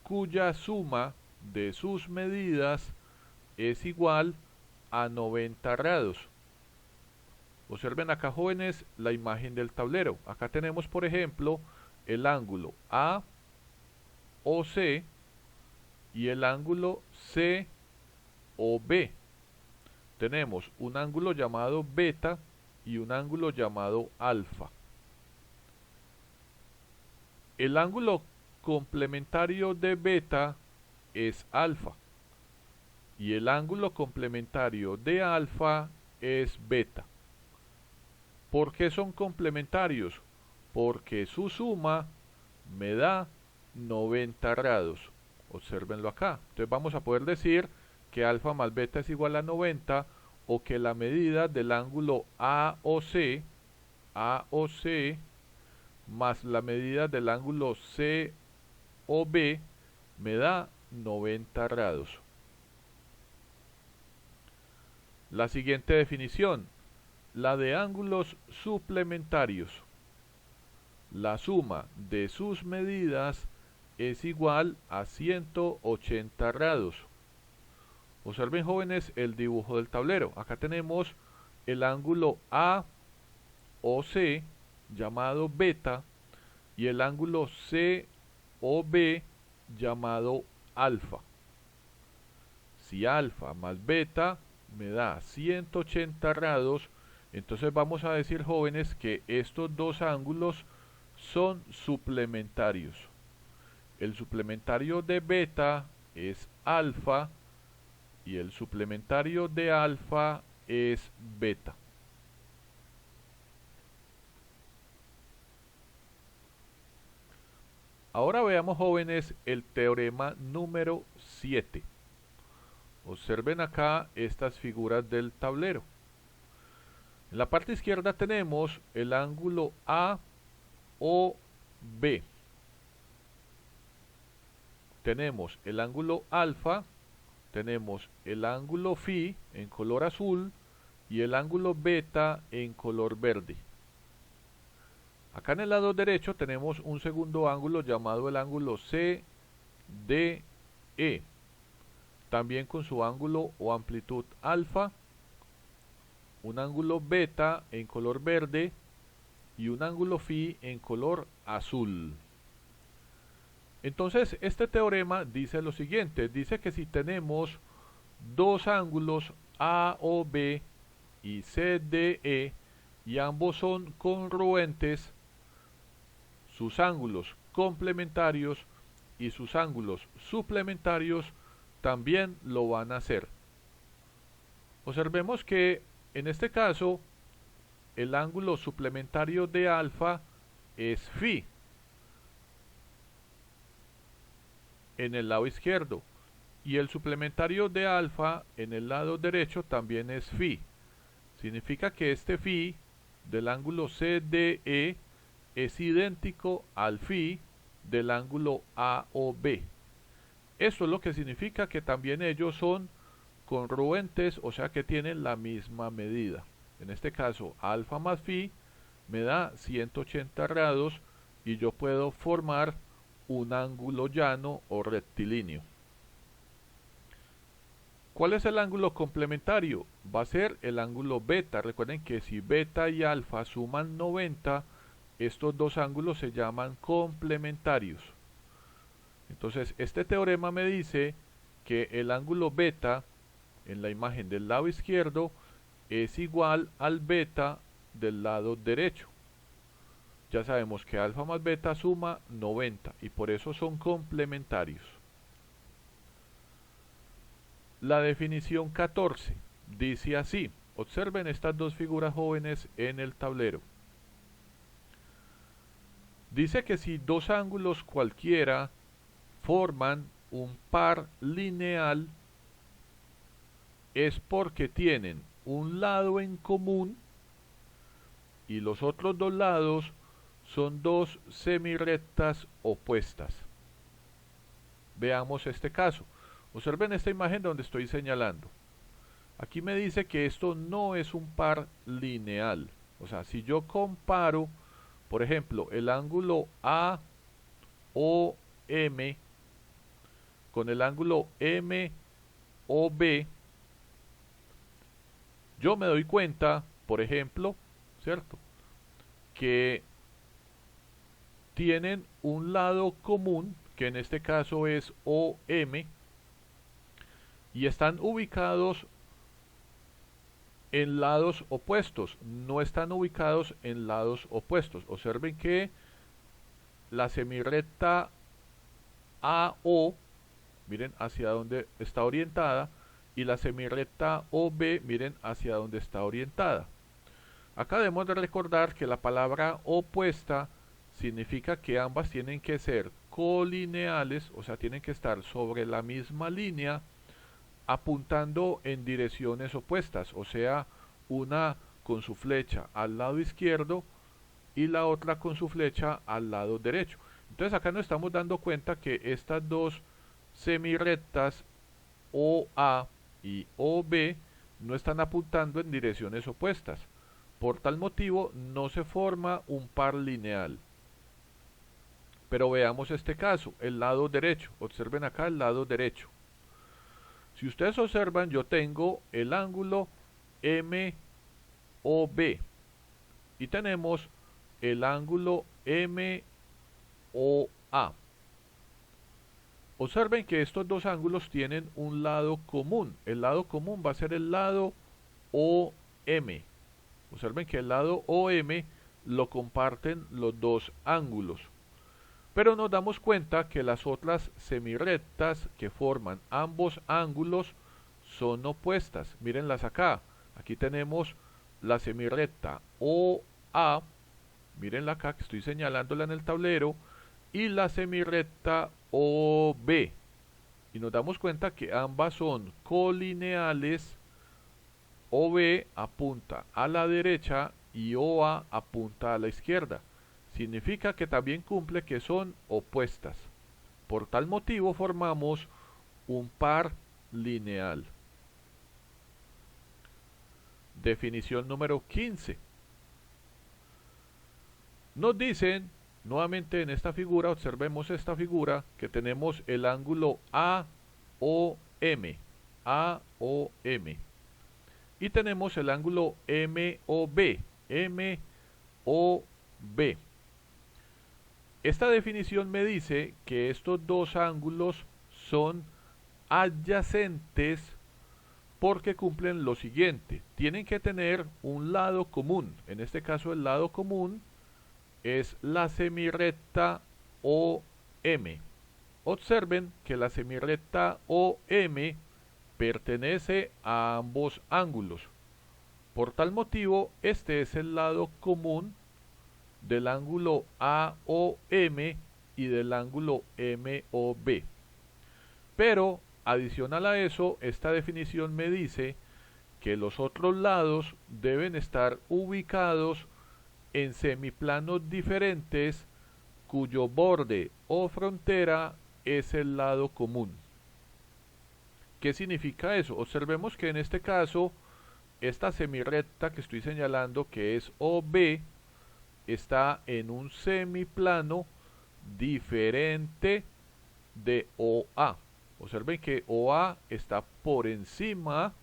cuya suma de sus medidas es igual a 90 grados. Observen acá, jóvenes, la imagen del tablero. Acá tenemos, por ejemplo, el ángulo AOC y el ángulo COB. Tenemos un ángulo llamado beta y un ángulo llamado alfa. El ángulo complementario de beta es alfa y el ángulo complementario de alfa es beta. ¿Por qué son complementarios? Porque su suma me da 90 grados. Obsérvenlo acá. Entonces vamos a poder decir que alfa más beta es igual a 90, o que la medida del ángulo AOC más la medida del ángulo COB me da 90 grados. La siguiente definición, la de ángulos suplementarios. La suma de sus medidas es igual a 180 grados. Observen, jóvenes, el dibujo del tablero. Acá tenemos el ángulo AOC llamado beta y el ángulo COB llamado alfa. Si alfa más beta me da 180 grados, entonces vamos a decir, jóvenes, que estos dos ángulos son suplementarios. El suplementario de beta es alfa y el suplementario de alfa es beta. Ahora veamos, jóvenes, el teorema número 7. Observen acá estas figuras del tablero. En la parte izquierda tenemos el ángulo AOB. Tenemos el ángulo alfa, tenemos el ángulo phi en color azul y el ángulo beta en color verde. Acá en el lado derecho tenemos un segundo ángulo llamado el ángulo CDE, también con su ángulo o amplitud alfa, un ángulo beta en color verde y un ángulo phi en color azul. Entonces, este teorema dice lo siguiente, dice que si tenemos dos ángulos AOB y CDE y ambos son congruentes, sus ángulos complementarios y sus ángulos suplementarios también lo van a hacer. Observemos que en este caso el ángulo suplementario de alfa es phi en el lado izquierdo y el suplementario de alfa en el lado derecho también es phi. Significa que este phi del ángulo CDE es idéntico al phi del ángulo AOB. Esto es lo que significa que también ellos son congruentes, o sea que tienen la misma medida. en este caso alfa más phi, me da 180 grados y yo puedo formar un ángulo llano o rectilíneo. ¿Cuál es el ángulo complementario? Va a ser el ángulo beta. Recuerden que si beta y alfa suman 90, estos dos ángulos se llaman complementarios. Entonces, este teorema me dice que el ángulo beta en la imagen del lado izquierdo es igual al beta del lado derecho. Ya sabemos que alfa más beta suma 90 y por eso son complementarios. La definición 14 dice así. Observen estas dos figuras jóvenes en el tablero. Dice que si dos ángulos cualquiera forman un par lineal es porque tienen un lado en común y los otros dos lados son dos semirrectas opuestas. Veamos este caso. Observen esta imagen donde estoy señalando. Aquí me dice que esto no es un par lineal. O sea, si yo comparo, por ejemplo, el ángulo AOM con el ángulo MOB, yo me doy cuenta, por ejemplo, ¿cierto?, que tienen un lado común, que en este caso es OM, y están ubicados en lados opuestos, no están ubicados en lados opuestos. Observen que la semirrecta AO, miren hacia dónde está orientada, y la semirrecta OB, miren hacia dónde está orientada. Acá debemos de recordar que la palabra opuesta significa que ambas tienen que ser colineales, o sea, tienen que estar sobre la misma línea, apuntando en direcciones opuestas, o sea, una con su flecha al lado izquierdo y la otra con su flecha al lado derecho. Entonces acá nos estamos dando cuenta que estas dos semirrectas OA y OB no están apuntando en direcciones opuestas. Por tal motivo no se forma un par lineal. Pero veamos este caso, el lado derecho. Observen acá el lado derecho. Si ustedes observan, yo tengo el ángulo MOB y tenemos el ángulo MOA. Observen que estos dos ángulos tienen un lado común. El lado común va a ser el lado OM. Observen que el lado OM lo comparten los dos ángulos. Pero nos damos cuenta que las otras semirrectas que forman ambos ángulos son opuestas. Mírenlas acá. Aquí tenemos la semirrecta OA. Mírenla acá que estoy señalándola en el tablero. Y la semirrecta OB. Y nos damos cuenta que ambas son colineales. OB apunta a la derecha y OA apunta a la izquierda. Significa que también cumple que son opuestas. Por tal motivo formamos un par lineal. Definición número 15. Nos dicen, nuevamente en esta figura, observemos esta figura, que tenemos el ángulo AOM. AOM. Y tenemos el ángulo MOB. MOB. Esta definición me dice que estos dos ángulos son adyacentes porque cumplen lo siguiente. Tienen que tener un lado común. En este caso el lado común es la semirrecta OM. Observen que la semirrecta OM pertenece a ambos ángulos. Por tal motivo, este es el lado común del ángulo AOM y del ángulo MOB. Pero, adicional a eso, esta definición me dice que los otros lados deben estar ubicados en semiplanos diferentes cuyo borde o frontera es el lado común. ¿Qué significa eso? Observemos que en este caso esta semirrecta que estoy señalando, que es OB, está en un semiplano diferente de OA. Observen que OA está por encima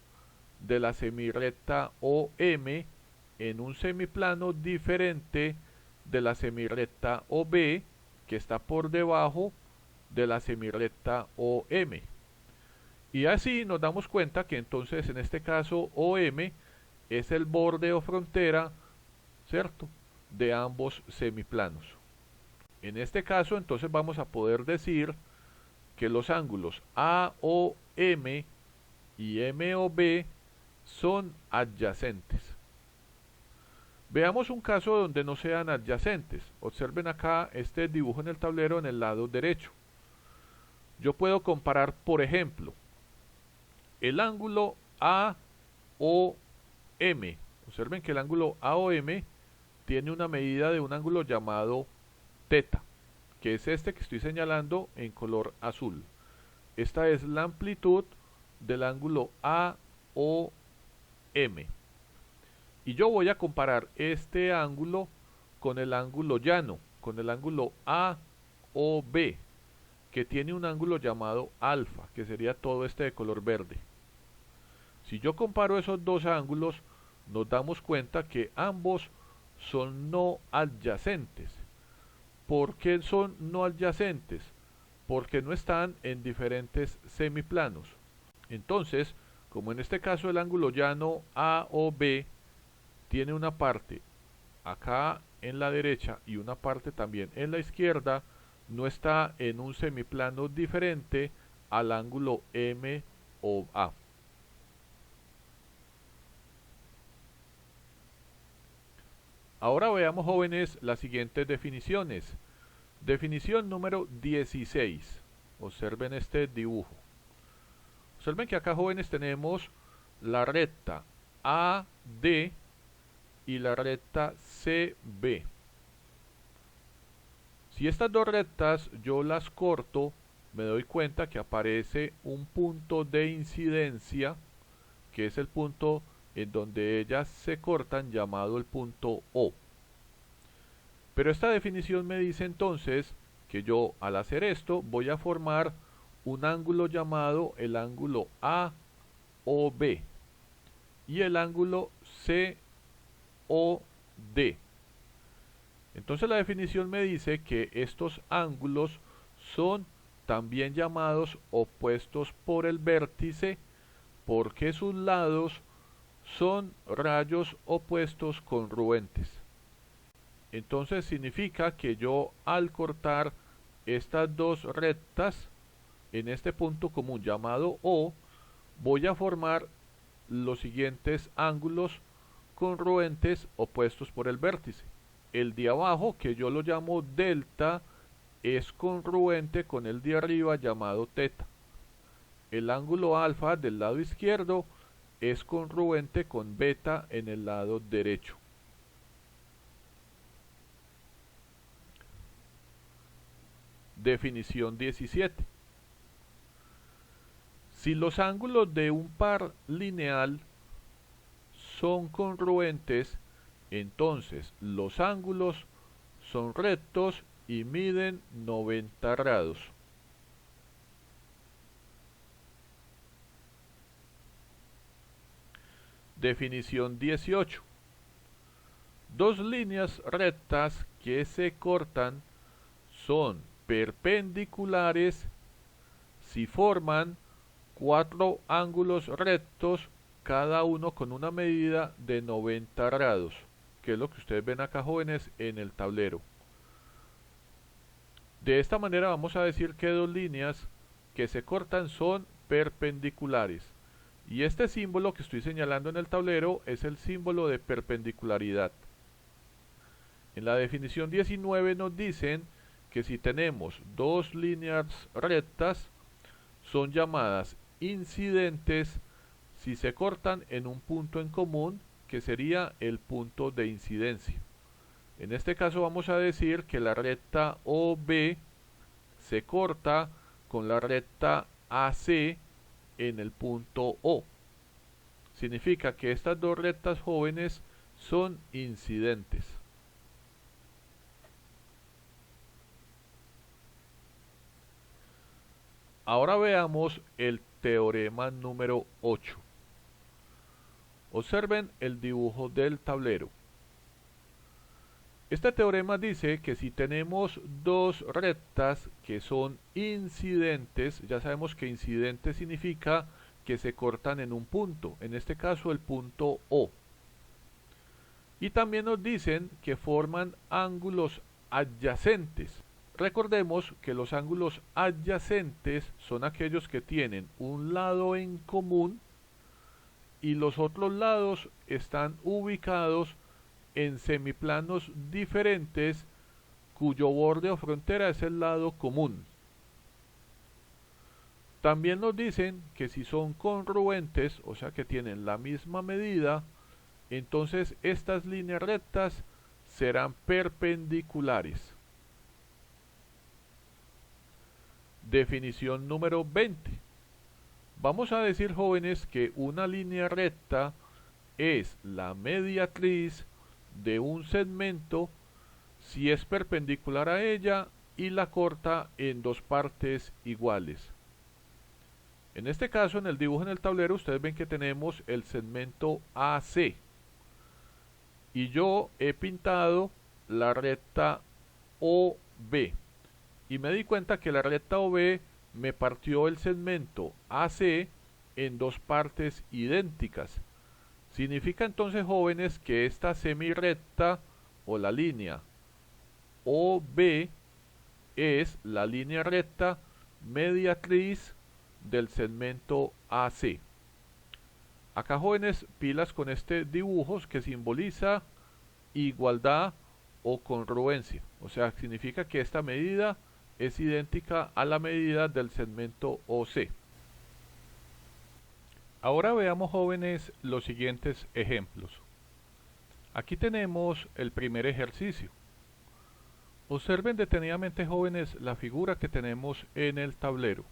de la semirrecta OM en un semiplano diferente de la semirrecta OB, que está por debajo de la semirrecta OM. Y así nos damos cuenta que entonces en este caso OM es el borde o frontera, ¿cierto?, de ambos semiplanos. En este caso entonces vamos a poder decir que los ángulos AOM y MOB son adyacentes. Veamos un caso donde no sean adyacentes. Observen acá este dibujo en el tablero en el lado derecho. Yo puedo comparar, por ejemplo, el ángulo AOM. Observen que el ángulo AOM tiene una medida de un ángulo llamado teta, que es este que estoy señalando en color azul. Esta es la amplitud del ángulo AOM. Y yo voy a comparar este ángulo con el ángulo llano, con el ángulo AOB, que tiene un ángulo llamado alfa, que sería todo este de color verde. Si yo comparo esos dos ángulos, nos damos cuenta que ambos son no adyacentes. ¿Por qué son no adyacentes? Porque no están en diferentes semiplanos. Entonces, como en este caso el ángulo llano AOB tiene una parte acá en la derecha y una parte también en la izquierda, no está en un semiplano diferente al ángulo MOA. Ahora veamos, jóvenes, las siguientes definiciones. Definición número 16. Observen este dibujo. Observen que acá, jóvenes, tenemos la recta AD y la recta CB. Si estas dos rectas yo las corto, me doy cuenta que aparece un punto de incidencia, que es el punto en donde ellas se cortan, llamado el punto O. Pero esta definición me dice entonces que yo, al hacer esto, voy a formar un ángulo llamado el ángulo AOB y el ángulo COD. Entonces la definición me dice que estos ángulos son también llamados opuestos por el vértice, porque sus lados son rayos opuestos congruentes. Entonces significa que yo, al cortar estas dos rectas en este punto común llamado O, voy a formar los siguientes ángulos congruentes opuestos por el vértice. El de abajo, que yo lo llamo delta, es congruente con el de arriba llamado teta. El ángulo alfa del lado izquierdo es congruente con beta en el lado derecho. Definición 17. Si los ángulos de un par lineal son congruentes, entonces los ángulos son rectos y miden 90 grados. Definición 18. Dos líneas rectas que se cortan son perpendiculares si forman cuatro ángulos rectos, cada uno con una medida de 90 grados, que es lo que ustedes ven acá, jóvenes, en el tablero. De esta manera vamos a decir que dos líneas que se cortan son perpendiculares. Y este símbolo que estoy señalando en el tablero es el símbolo de perpendicularidad. En la definición 19 nos dicen que si tenemos dos líneas rectas, son llamadas incidentes si se cortan en un punto en común, que sería el punto de incidencia. En este caso vamos a decir que la recta OB se corta con la recta AC en el punto O. significa que estas dos rectas jóvenes son incidentes. Ahora veamos el teorema número 8. Observen el dibujo del tablero. Este teorema dice que si tenemos dos rectas que son incidentes, ya sabemos que incidente significa que se cortan en un punto, en este caso el punto O. Y también nos dicen que forman ángulos adyacentes. Recordemos que los ángulos adyacentes son aquellos que tienen un lado en común y los otros lados están ubicados en semiplanos diferentes cuyo borde o frontera es el lado común. También nos dicen que si son congruentes, o sea que tienen la misma medida, entonces estas líneas rectas serán perpendiculares. Definición número 20. Vamos a decir, jóvenes, que una línea recta es la mediatriz de un segmento si es perpendicular a ella y la corta en dos partes iguales. En este caso, en el dibujo en el tablero, ustedes ven que tenemos el segmento AC. Y yo he pintado la recta OB. Y me di cuenta que la recta OB me partió el segmento AC en dos partes idénticas. Significa entonces, jóvenes, que esta semirrecta o la línea OB es la línea recta mediatriz del segmento AC. Acá, jóvenes, pilas con este dibujo que simboliza igualdad o congruencia. O sea, significa que esta medida es idéntica a la medida del segmento OC. Ahora veamos, jóvenes, los siguientes ejemplos. Aquí tenemos el primer ejercicio. Observen detenidamente, jóvenes, la figura que tenemos en el tablero.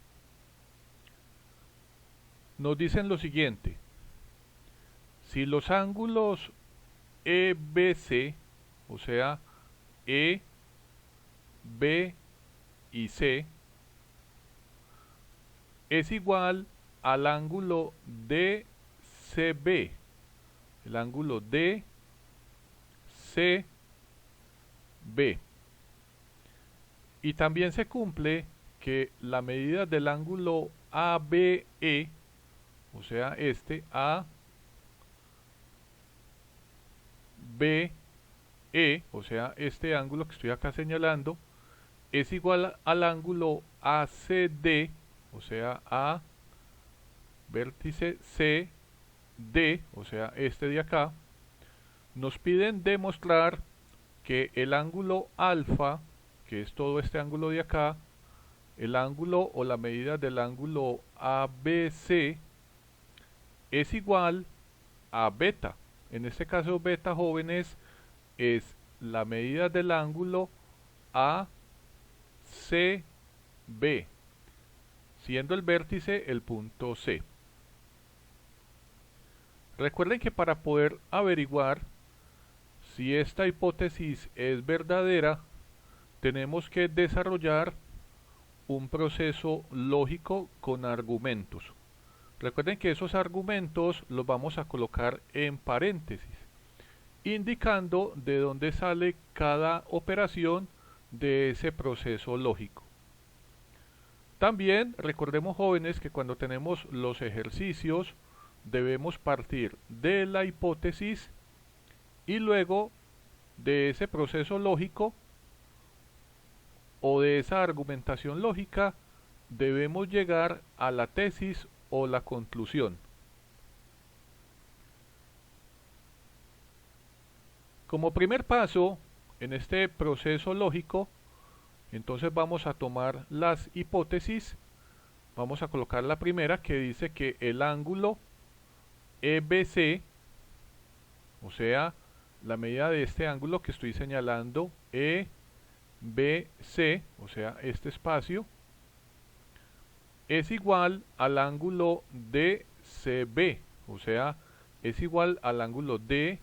Nos dicen lo siguiente: si los ángulos EBC, o sea, E, B y C, es igual al ángulo DCB, el ángulo DCB, y también se cumple que la medida del ángulo ABE, o sea, este ABE, o sea, este ángulo que estoy acá señalando, es igual al ángulo ACD, o sea, A vértice CD, o sea, este de acá. Nos piden demostrar que el ángulo alfa, que es todo este ángulo de acá, el ángulo o la medida del ángulo ABC es igual a beta. En este caso, beta, jóvenes, es la medida del ángulo ACB, siendo el vértice el punto C. Recuerden que para poder averiguar si esta hipótesis es verdadera, tenemos que desarrollar un proceso lógico con argumentos. Recuerden que esos argumentos los vamos a colocar en paréntesis, indicando de dónde sale cada operación de ese proceso lógico. También recordemos, jóvenes, que cuando tenemos los ejercicios debemos partir de la hipótesis y luego de ese proceso lógico o de esa argumentación lógica debemos llegar a la tesis o la conclusión. Como primer paso en este proceso lógico, entonces vamos a tomar las hipótesis. Vamos a colocar la primera, que dice que el ángulo EBC, o sea, la medida de este ángulo que estoy señalando, EBC, o sea, este espacio, es igual al ángulo DCB, o sea, es igual al ángulo DCB.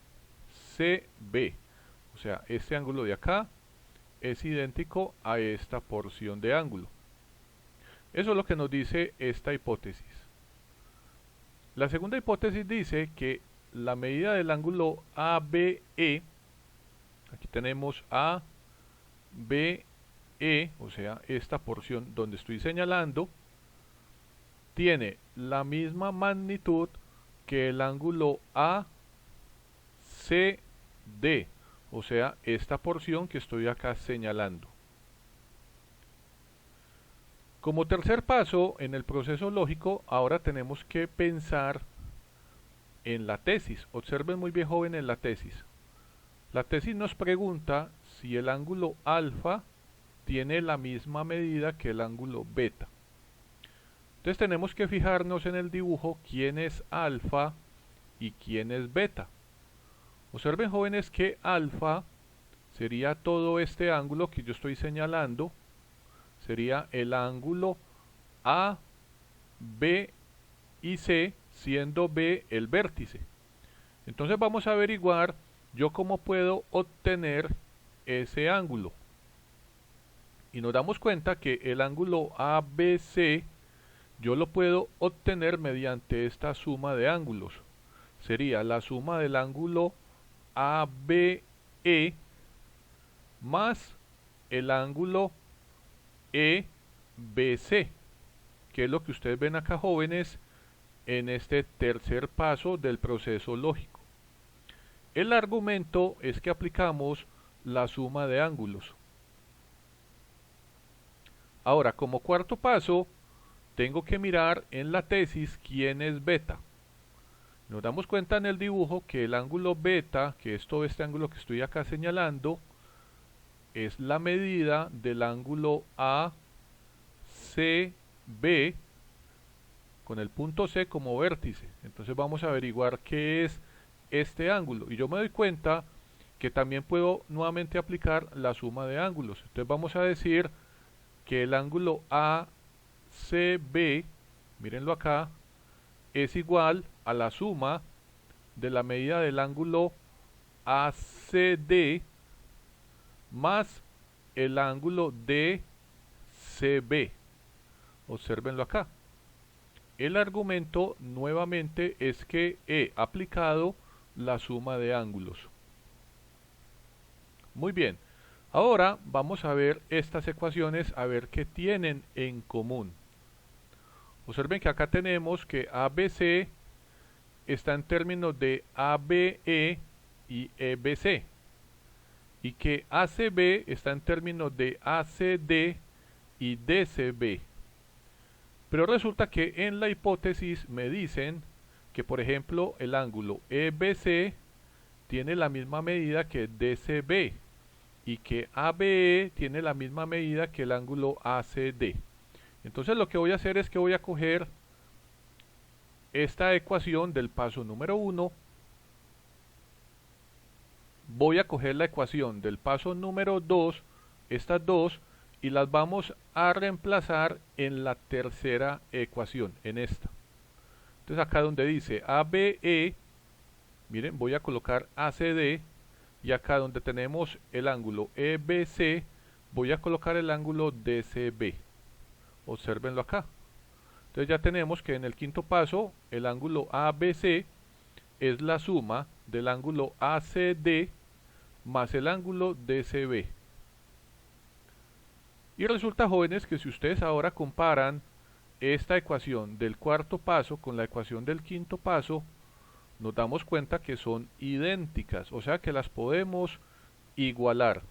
O sea, este ángulo de acá es idéntico a esta porción de ángulo. Eso es lo que nos dice esta hipótesis. La segunda hipótesis dice que la medida del ángulo ABE, aquí tenemos ABE, o sea, esta porción donde estoy señalando, tiene la misma magnitud que el ángulo ACD, o sea, esta porción que estoy acá señalando. Como tercer paso en el proceso lógico, ahora tenemos que pensar en la tesis. Observen muy bien, jóvenes, la tesis. La tesis nos pregunta si el ángulo alfa tiene la misma medida que el ángulo beta. Entonces tenemos que fijarnos en el dibujo quién es alfa y quién es beta. Observen, jóvenes, que alfa sería todo este ángulo que yo estoy señalando, sería el ángulo A, B y C, siendo B el vértice. Entonces vamos a averiguar yo cómo puedo obtener ese ángulo. Y nos damos cuenta que el ángulo ABC yo lo puedo obtener mediante esta suma de ángulos. Sería la suma del ángulo ABE más el ángulo EBC, que es lo que ustedes ven acá, jóvenes, en este tercer paso del proceso lógico. El argumento es que aplicamos la suma de ángulos. Ahora, como cuarto paso, tengo que mirar en la tesis quién es beta. Nos damos cuenta en el dibujo que el ángulo beta, que es todo este ángulo que estoy acá señalando, es la medida del ángulo ACB con el punto C como vértice. Entonces vamos a averiguar qué es este ángulo. Y yo me doy cuenta que también puedo nuevamente aplicar la suma de ángulos. Entonces vamos a decir que el ángulo ACB, mírenlo acá, es igual a la suma de la medida del ángulo ACD más el ángulo DCB. Obsérvenlo acá. El argumento nuevamente es que he aplicado la suma de ángulos. Muy bien. Ahora vamos a ver estas ecuaciones, a ver qué tienen en común. Observen que acá tenemos que ABC está en términos de ABE y EBC, y que ACB está en términos de ACD y DCB. Pero resulta que en la hipótesis me dicen que, por ejemplo, el ángulo EBC tiene la misma medida que DCB y que ABE tiene la misma medida que el ángulo ACD. Entonces lo que voy a hacer es que voy a coger esta ecuación del paso número 1, voy a coger la ecuación del paso número 2, estas dos, y las vamos a reemplazar en la tercera ecuación, en esta. Entonces acá donde dice ABE, miren, voy a colocar ACD, y acá donde tenemos el ángulo EBC, voy a colocar el ángulo DCB. Obsérvenlo acá. Entonces ya tenemos que en el quinto paso el ángulo ABC es la suma del ángulo ACD más el ángulo DCB. Y resulta, jóvenes, que si ustedes ahora comparan esta ecuación del cuarto paso con la ecuación del quinto paso, nos damos cuenta que son idénticas, o sea que las podemos igualar.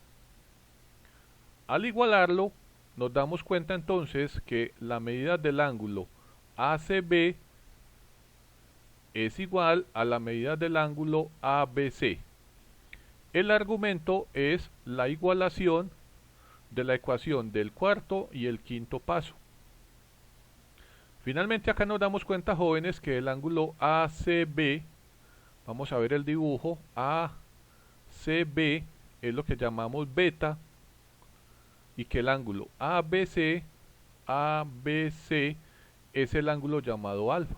Al igualarlo, nos damos cuenta entonces que la medida del ángulo ACB es igual a la medida del ángulo ABC. El argumento es la igualación de la ecuación del cuarto y el quinto paso. Finalmente acá nos damos cuenta, jóvenes, que el ángulo ACB, vamos a ver el dibujo, ACB es lo que llamamos beta, y que el ángulo ABC es el ángulo llamado alfa.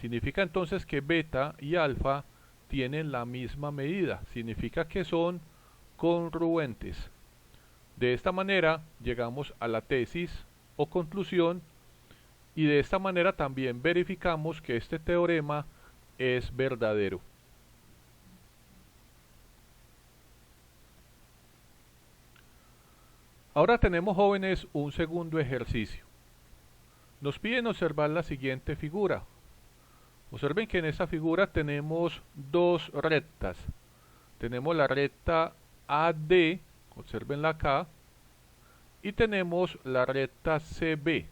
Significa entonces que beta y alfa tienen la misma medida. Significa que son congruentes. De esta manera llegamos a la tesis o conclusión y de esta manera también verificamos que este teorema es verdadero. Ahora tenemos, jóvenes, un segundo ejercicio. Nos piden observar la siguiente figura. Observen que en esta figura tenemos dos rectas. Tenemos la recta AD, observenla acá, y tenemos la recta CB.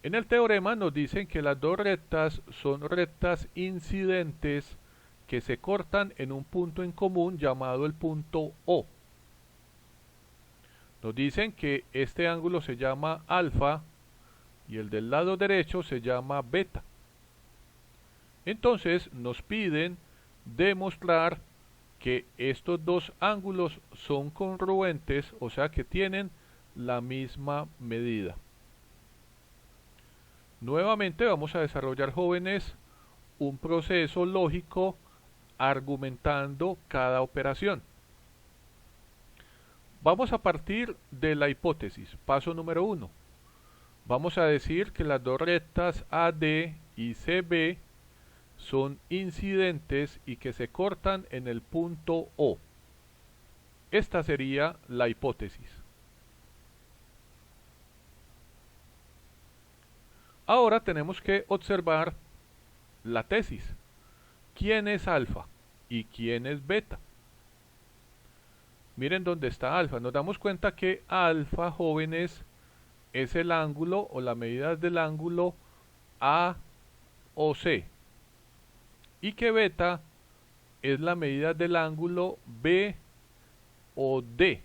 En el teorema nos dicen que las dos rectas son rectas incidentes que se cortan en un punto en común llamado el punto O. Nos dicen que este ángulo se llama alfa y el del lado derecho se llama beta. Entonces nos piden demostrar que estos dos ángulos son congruentes, o sea que tienen la misma medida. Nuevamente vamos a desarrollar, jóvenes, un proceso lógico argumentando cada operación. Vamos a partir de la hipótesis. Paso número 1. Vamos a decir que las dos rectas AD y CB son incidentes y que se cortan en el punto O. Esta sería la hipótesis. Ahora tenemos que observar la tesis. ¿Quién es alfa y quién es beta? Miren dónde está alfa. Nos damos cuenta que alfa, jóvenes, es el ángulo o la medida del ángulo A o C. Y que beta es la medida del ángulo B o D.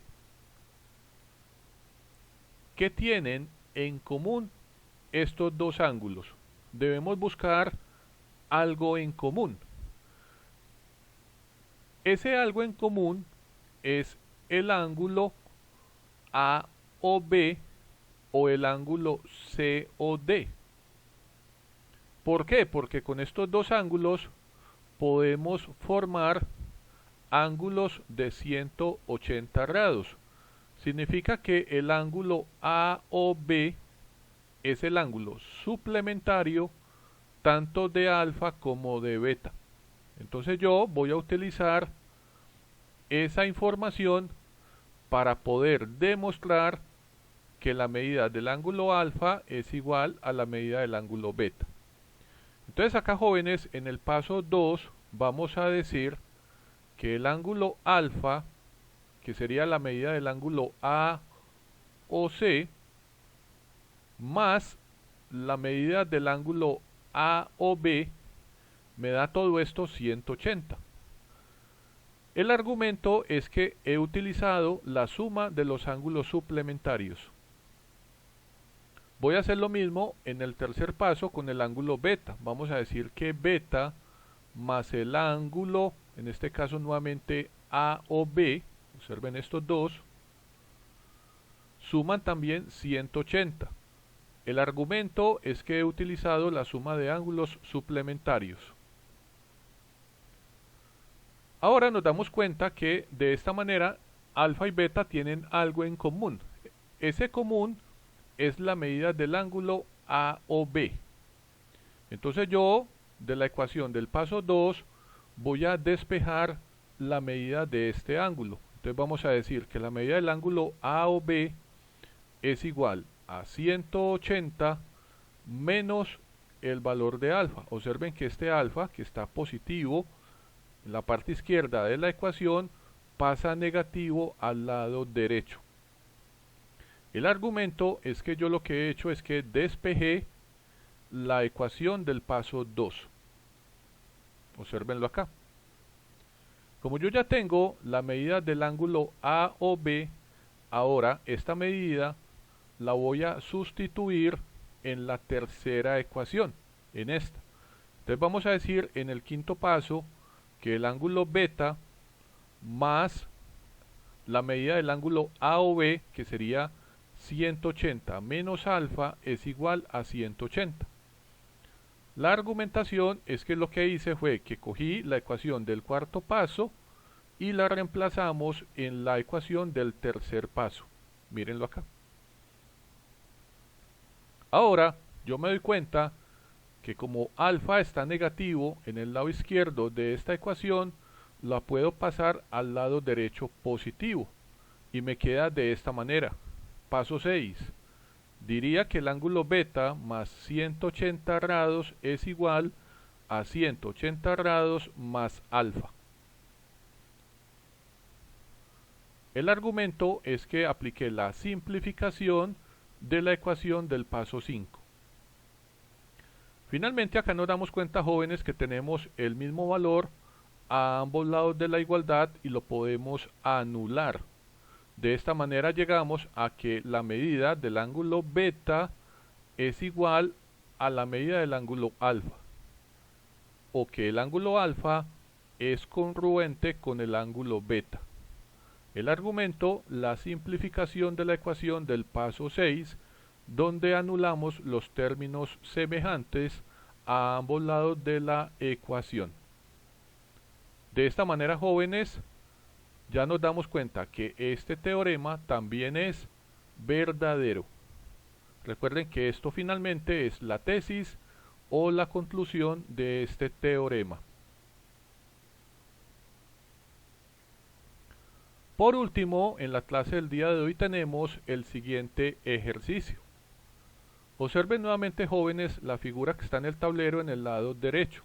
¿Qué tienen en común estos dos ángulos? Debemos buscar algo en común. Ese algo en común es el ángulo A o B o el ángulo C o D. ¿Por qué? Porque con estos dos ángulos podemos formar ángulos de 180 grados. Significa que el ángulo A o B es el ángulo suplementario tanto de alfa como de beta. Entonces yo voy a utilizar esa información para poder demostrar que la medida del ángulo alfa es igual a la medida del ángulo beta. Entonces acá, jóvenes, en el paso 2 vamos a decir que el ángulo alfa, que sería la medida del ángulo A o C, más la medida del ángulo A o B, me da todo esto 180. El argumento es que he utilizado la suma de los ángulos suplementarios. Voy a hacer lo mismo en el tercer paso con el ángulo beta. Vamos a decir que beta más el ángulo, en este caso nuevamente A o B, observen estos dos, suman también 180. El argumento es que he utilizado la suma de ángulos suplementarios. Ahora nos damos cuenta que de esta manera alfa y beta tienen algo en común. Ese común es la medida del ángulo A o B. Entonces yo, de la ecuación del paso 2, voy a despejar la medida de este ángulo. Entonces vamos a decir que la medida del ángulo A o B es igual a 180 menos el valor de alfa. Observen que este alfa, que está positivo en la parte izquierda de la ecuación, pasa negativo al lado derecho. El argumento es que yo lo que he hecho es que despejé la ecuación del paso 2. Observenlo acá. Como yo ya tengo la medida del ángulo A o B, ahora esta medida la voy a sustituir en la tercera ecuación, en esta. Entonces vamos a decir en el quinto paso que el ángulo beta más la medida del ángulo A o B, que sería 180 menos alfa, es igual a 180. La argumentación es que lo que hice fue que cogí la ecuación del cuarto paso y la reemplazamos en la ecuación del tercer paso. Mírenlo acá. Ahora yo me doy cuenta que como alfa está negativo en el lado izquierdo de esta ecuación, la puedo pasar al lado derecho positivo y me queda de esta manera. Paso 6. Diría que el ángulo beta más 180 grados es igual a 180 grados más alfa. El argumento es que apliqué la simplificación de la ecuación del paso 5. Finalmente acá nos damos cuenta, jóvenes, que tenemos el mismo valor a ambos lados de la igualdad y lo podemos anular. De esta manera llegamos a que la medida del ángulo beta es igual a la medida del ángulo alfa, o que el ángulo alfa es congruente con el ángulo beta. El argumento, la simplificación de la ecuación del paso 6, donde anulamos los términos semejantes a ambos lados de la ecuación. De esta manera, jóvenes, ya nos damos cuenta que este teorema también es verdadero. Recuerden que esto finalmente es la tesis o la conclusión de este teorema. Por último, en la clase del día de hoy tenemos el siguiente ejercicio. Observen nuevamente, jóvenes, la figura que está en el tablero en el lado derecho.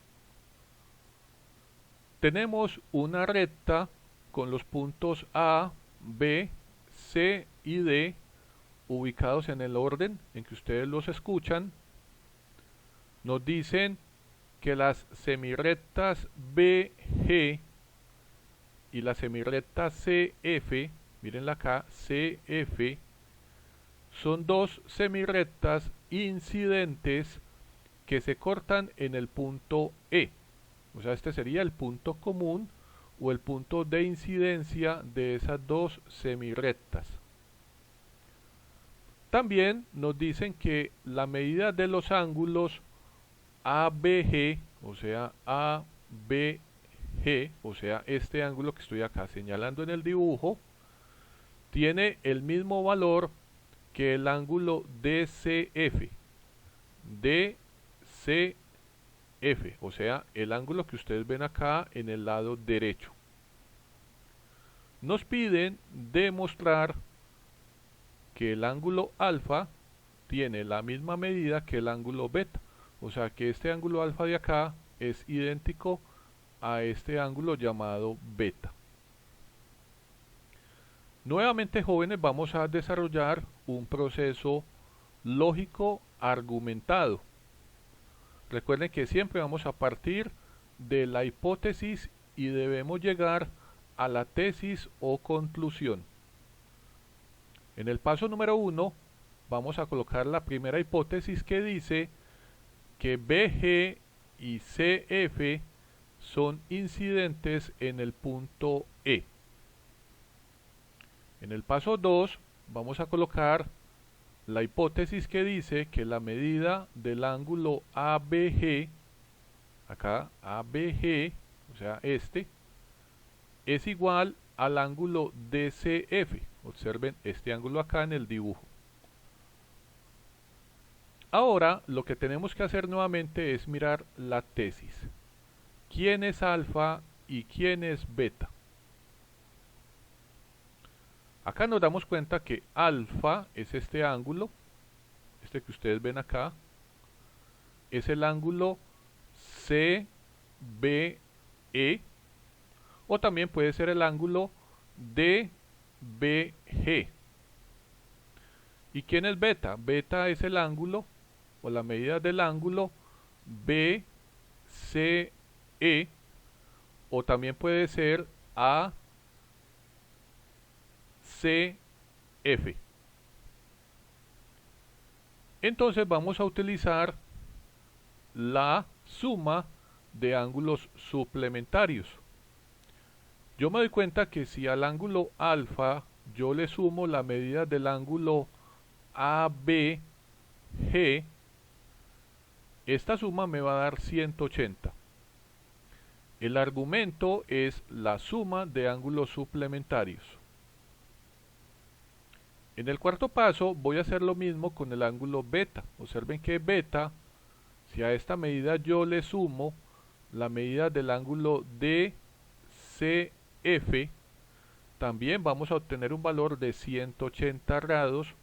Tenemos una recta con los puntos A, B, C y D ubicados en el orden en que ustedes los escuchan. Nos dicen que las semirrectas BG y la semirrecta CF, mírenla acá, CF, son dos semirrectas incidentes que se cortan en el punto E. O sea, este sería el punto común o el punto de incidencia de esas dos semirrectas. También nos dicen que la medida de los ángulos ABG, o sea, ABG, o sea, este ángulo que estoy acá señalando en el dibujo, tiene el mismo valor que el ángulo DCF. DCF, o sea, el ángulo que ustedes ven acá en el lado derecho. Nos piden demostrar que el ángulo alfa tiene la misma medida que el ángulo beta, o sea que este ángulo alfa de acá es idéntico a este ángulo llamado beta. Nuevamente, jóvenes, vamos a desarrollar un proceso lógico argumentado. Recuerden que siempre vamos a partir de la hipótesis y debemos llegar a la tesis o conclusión. En el paso número 1 vamos a colocar la primera hipótesis que dice que BG y CF son incidentes en el punto E. En el paso 2 vamos a colocar la hipótesis que dice que la medida del ángulo ABG, acá ABG, o sea este, es igual al ángulo DCF. Observen este ángulo acá en el dibujo. Ahora lo que tenemos que hacer nuevamente es mirar la tesis. ¿Quién es alfa y quién es beta? Acá nos damos cuenta que alfa es este ángulo, este que ustedes ven acá, es el ángulo CBE, o también puede ser el ángulo DBG. ¿Y quién es beta? Beta es el ángulo, o la medida del ángulo BCE, o también puede ser ACF. Entonces vamos a utilizar la suma de ángulos suplementarios. Yo me doy cuenta que si al ángulo alfa yo le sumo la medida del ángulo ABG, Esta suma me va a dar 180. El argumento es la suma de ángulos suplementarios. En el cuarto paso voy a hacer lo mismo con el ángulo beta. Observen que beta, si a esta medida yo le sumo la medida del ángulo DCF, también vamos a obtener un valor de 180 grados,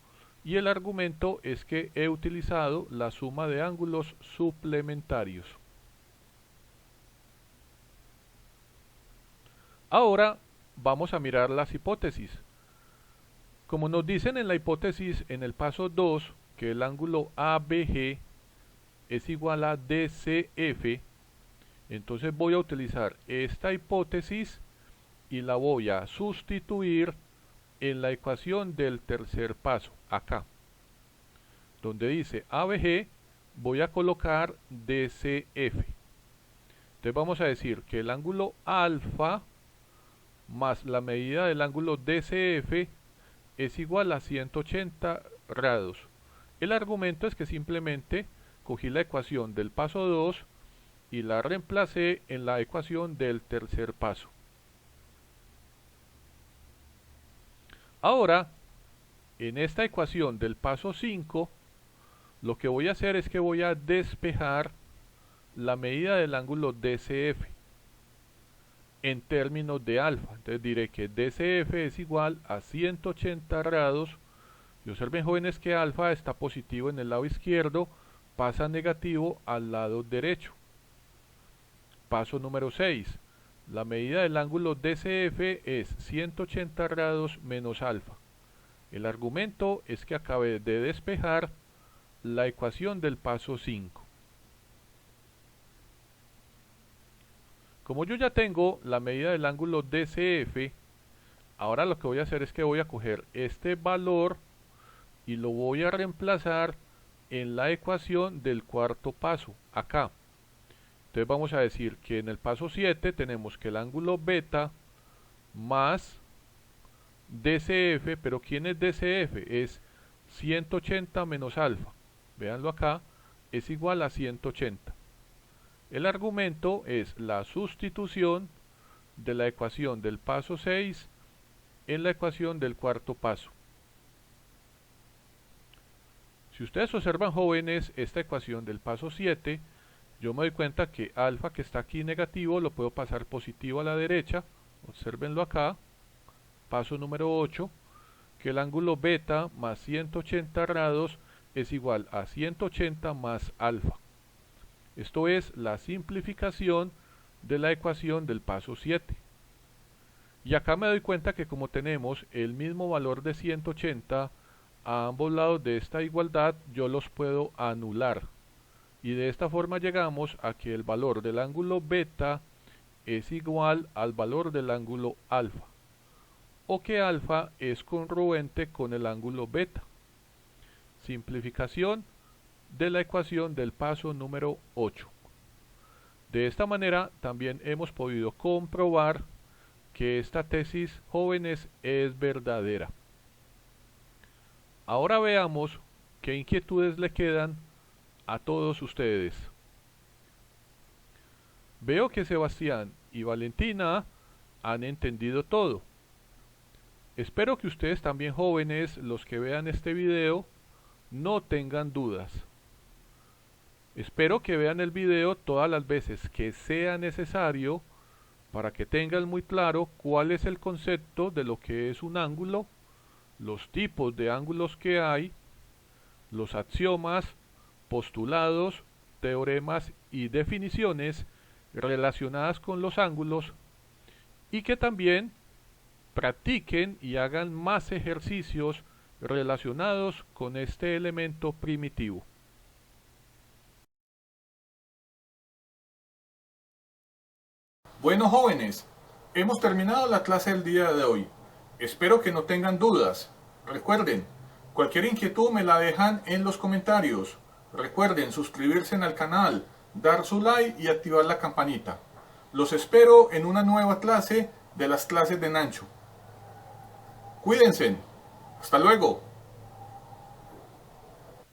y el argumento es que he utilizado la suma de ángulos suplementarios. Ahora vamos a mirar las hipótesis. Como nos dicen en la hipótesis en el paso 2 que el ángulo ABG es igual a DCF, entonces voy a utilizar esta hipótesis y la voy a sustituir en la ecuación del tercer paso, acá. Donde dice ABG, voy a colocar DCF. Entonces vamos a decir que el ángulo alfa más la medida del ángulo DCF es igual a 180 grados. El argumento es que simplemente cogí la ecuación del paso 2 y la reemplacé en la ecuación del tercer paso. Ahora, en esta ecuación del paso 5, lo que voy a hacer es que voy a despejar la medida del ángulo DCF en términos de alfa. Entonces diré que DCF es igual a 180 grados. Y observen, jóvenes, que alfa está positivo en el lado izquierdo, pasa negativo al lado derecho. Paso número 6. La medida del ángulo DCF es 180 grados menos alfa. El argumento es que acabé de despejar la ecuación del paso 5. Como yo ya tengo la medida del ángulo DCF, ahora lo que voy a hacer es que voy a coger este valor y lo voy a reemplazar en la ecuación del cuarto paso, acá. Entonces vamos a decir que en el paso 7 tenemos que el ángulo beta más DCF, pero ¿quién es DCF? Es 180 menos alfa. Véanlo acá, es igual a 180. El argumento es la sustitución de la ecuación del paso 6 en la ecuación del cuarto paso. Si ustedes observan, jóvenes, esta ecuación del paso 7, yo me doy cuenta que alfa, que está aquí negativo, lo puedo pasar positivo a la derecha. Obsérvenlo acá. Paso número 8, que el ángulo beta más 180 grados es igual a 180 más alfa. Esto es la simplificación de la ecuación del paso 7. Y acá me doy cuenta que como tenemos el mismo valor de 180 a ambos lados de esta igualdad, yo los puedo anular. Y de esta forma llegamos a que el valor del ángulo beta es igual al valor del ángulo alfa, o que alfa es congruente con el ángulo beta. Simplificación de la ecuación del paso número 8. De esta manera también hemos podido comprobar que esta tesis, jóvenes, es verdadera. Ahora veamos qué inquietudes le quedan a todos ustedes. Veo que Sebastián y Valentina han entendido todo. Espero que ustedes también, jóvenes, los que vean este video, no tengan dudas. Espero que vean el video todas las veces que sea necesario para que tengan muy claro cuál es el concepto de lo que es un ángulo, los tipos de ángulos que hay, los axiomas, postulados, teoremas y definiciones relacionadas con los ángulos, y que también practiquen y hagan más ejercicios relacionados con este elemento primitivo. Bueno, jóvenes, hemos terminado la clase del día de hoy. Espero que no tengan dudas. Recuerden, cualquier inquietud me la dejan en los comentarios. Recuerden suscribirse al canal, dar su like y activar la campanita. Los espero en una nueva clase de las clases de Nacho. Cuídense. Hasta luego.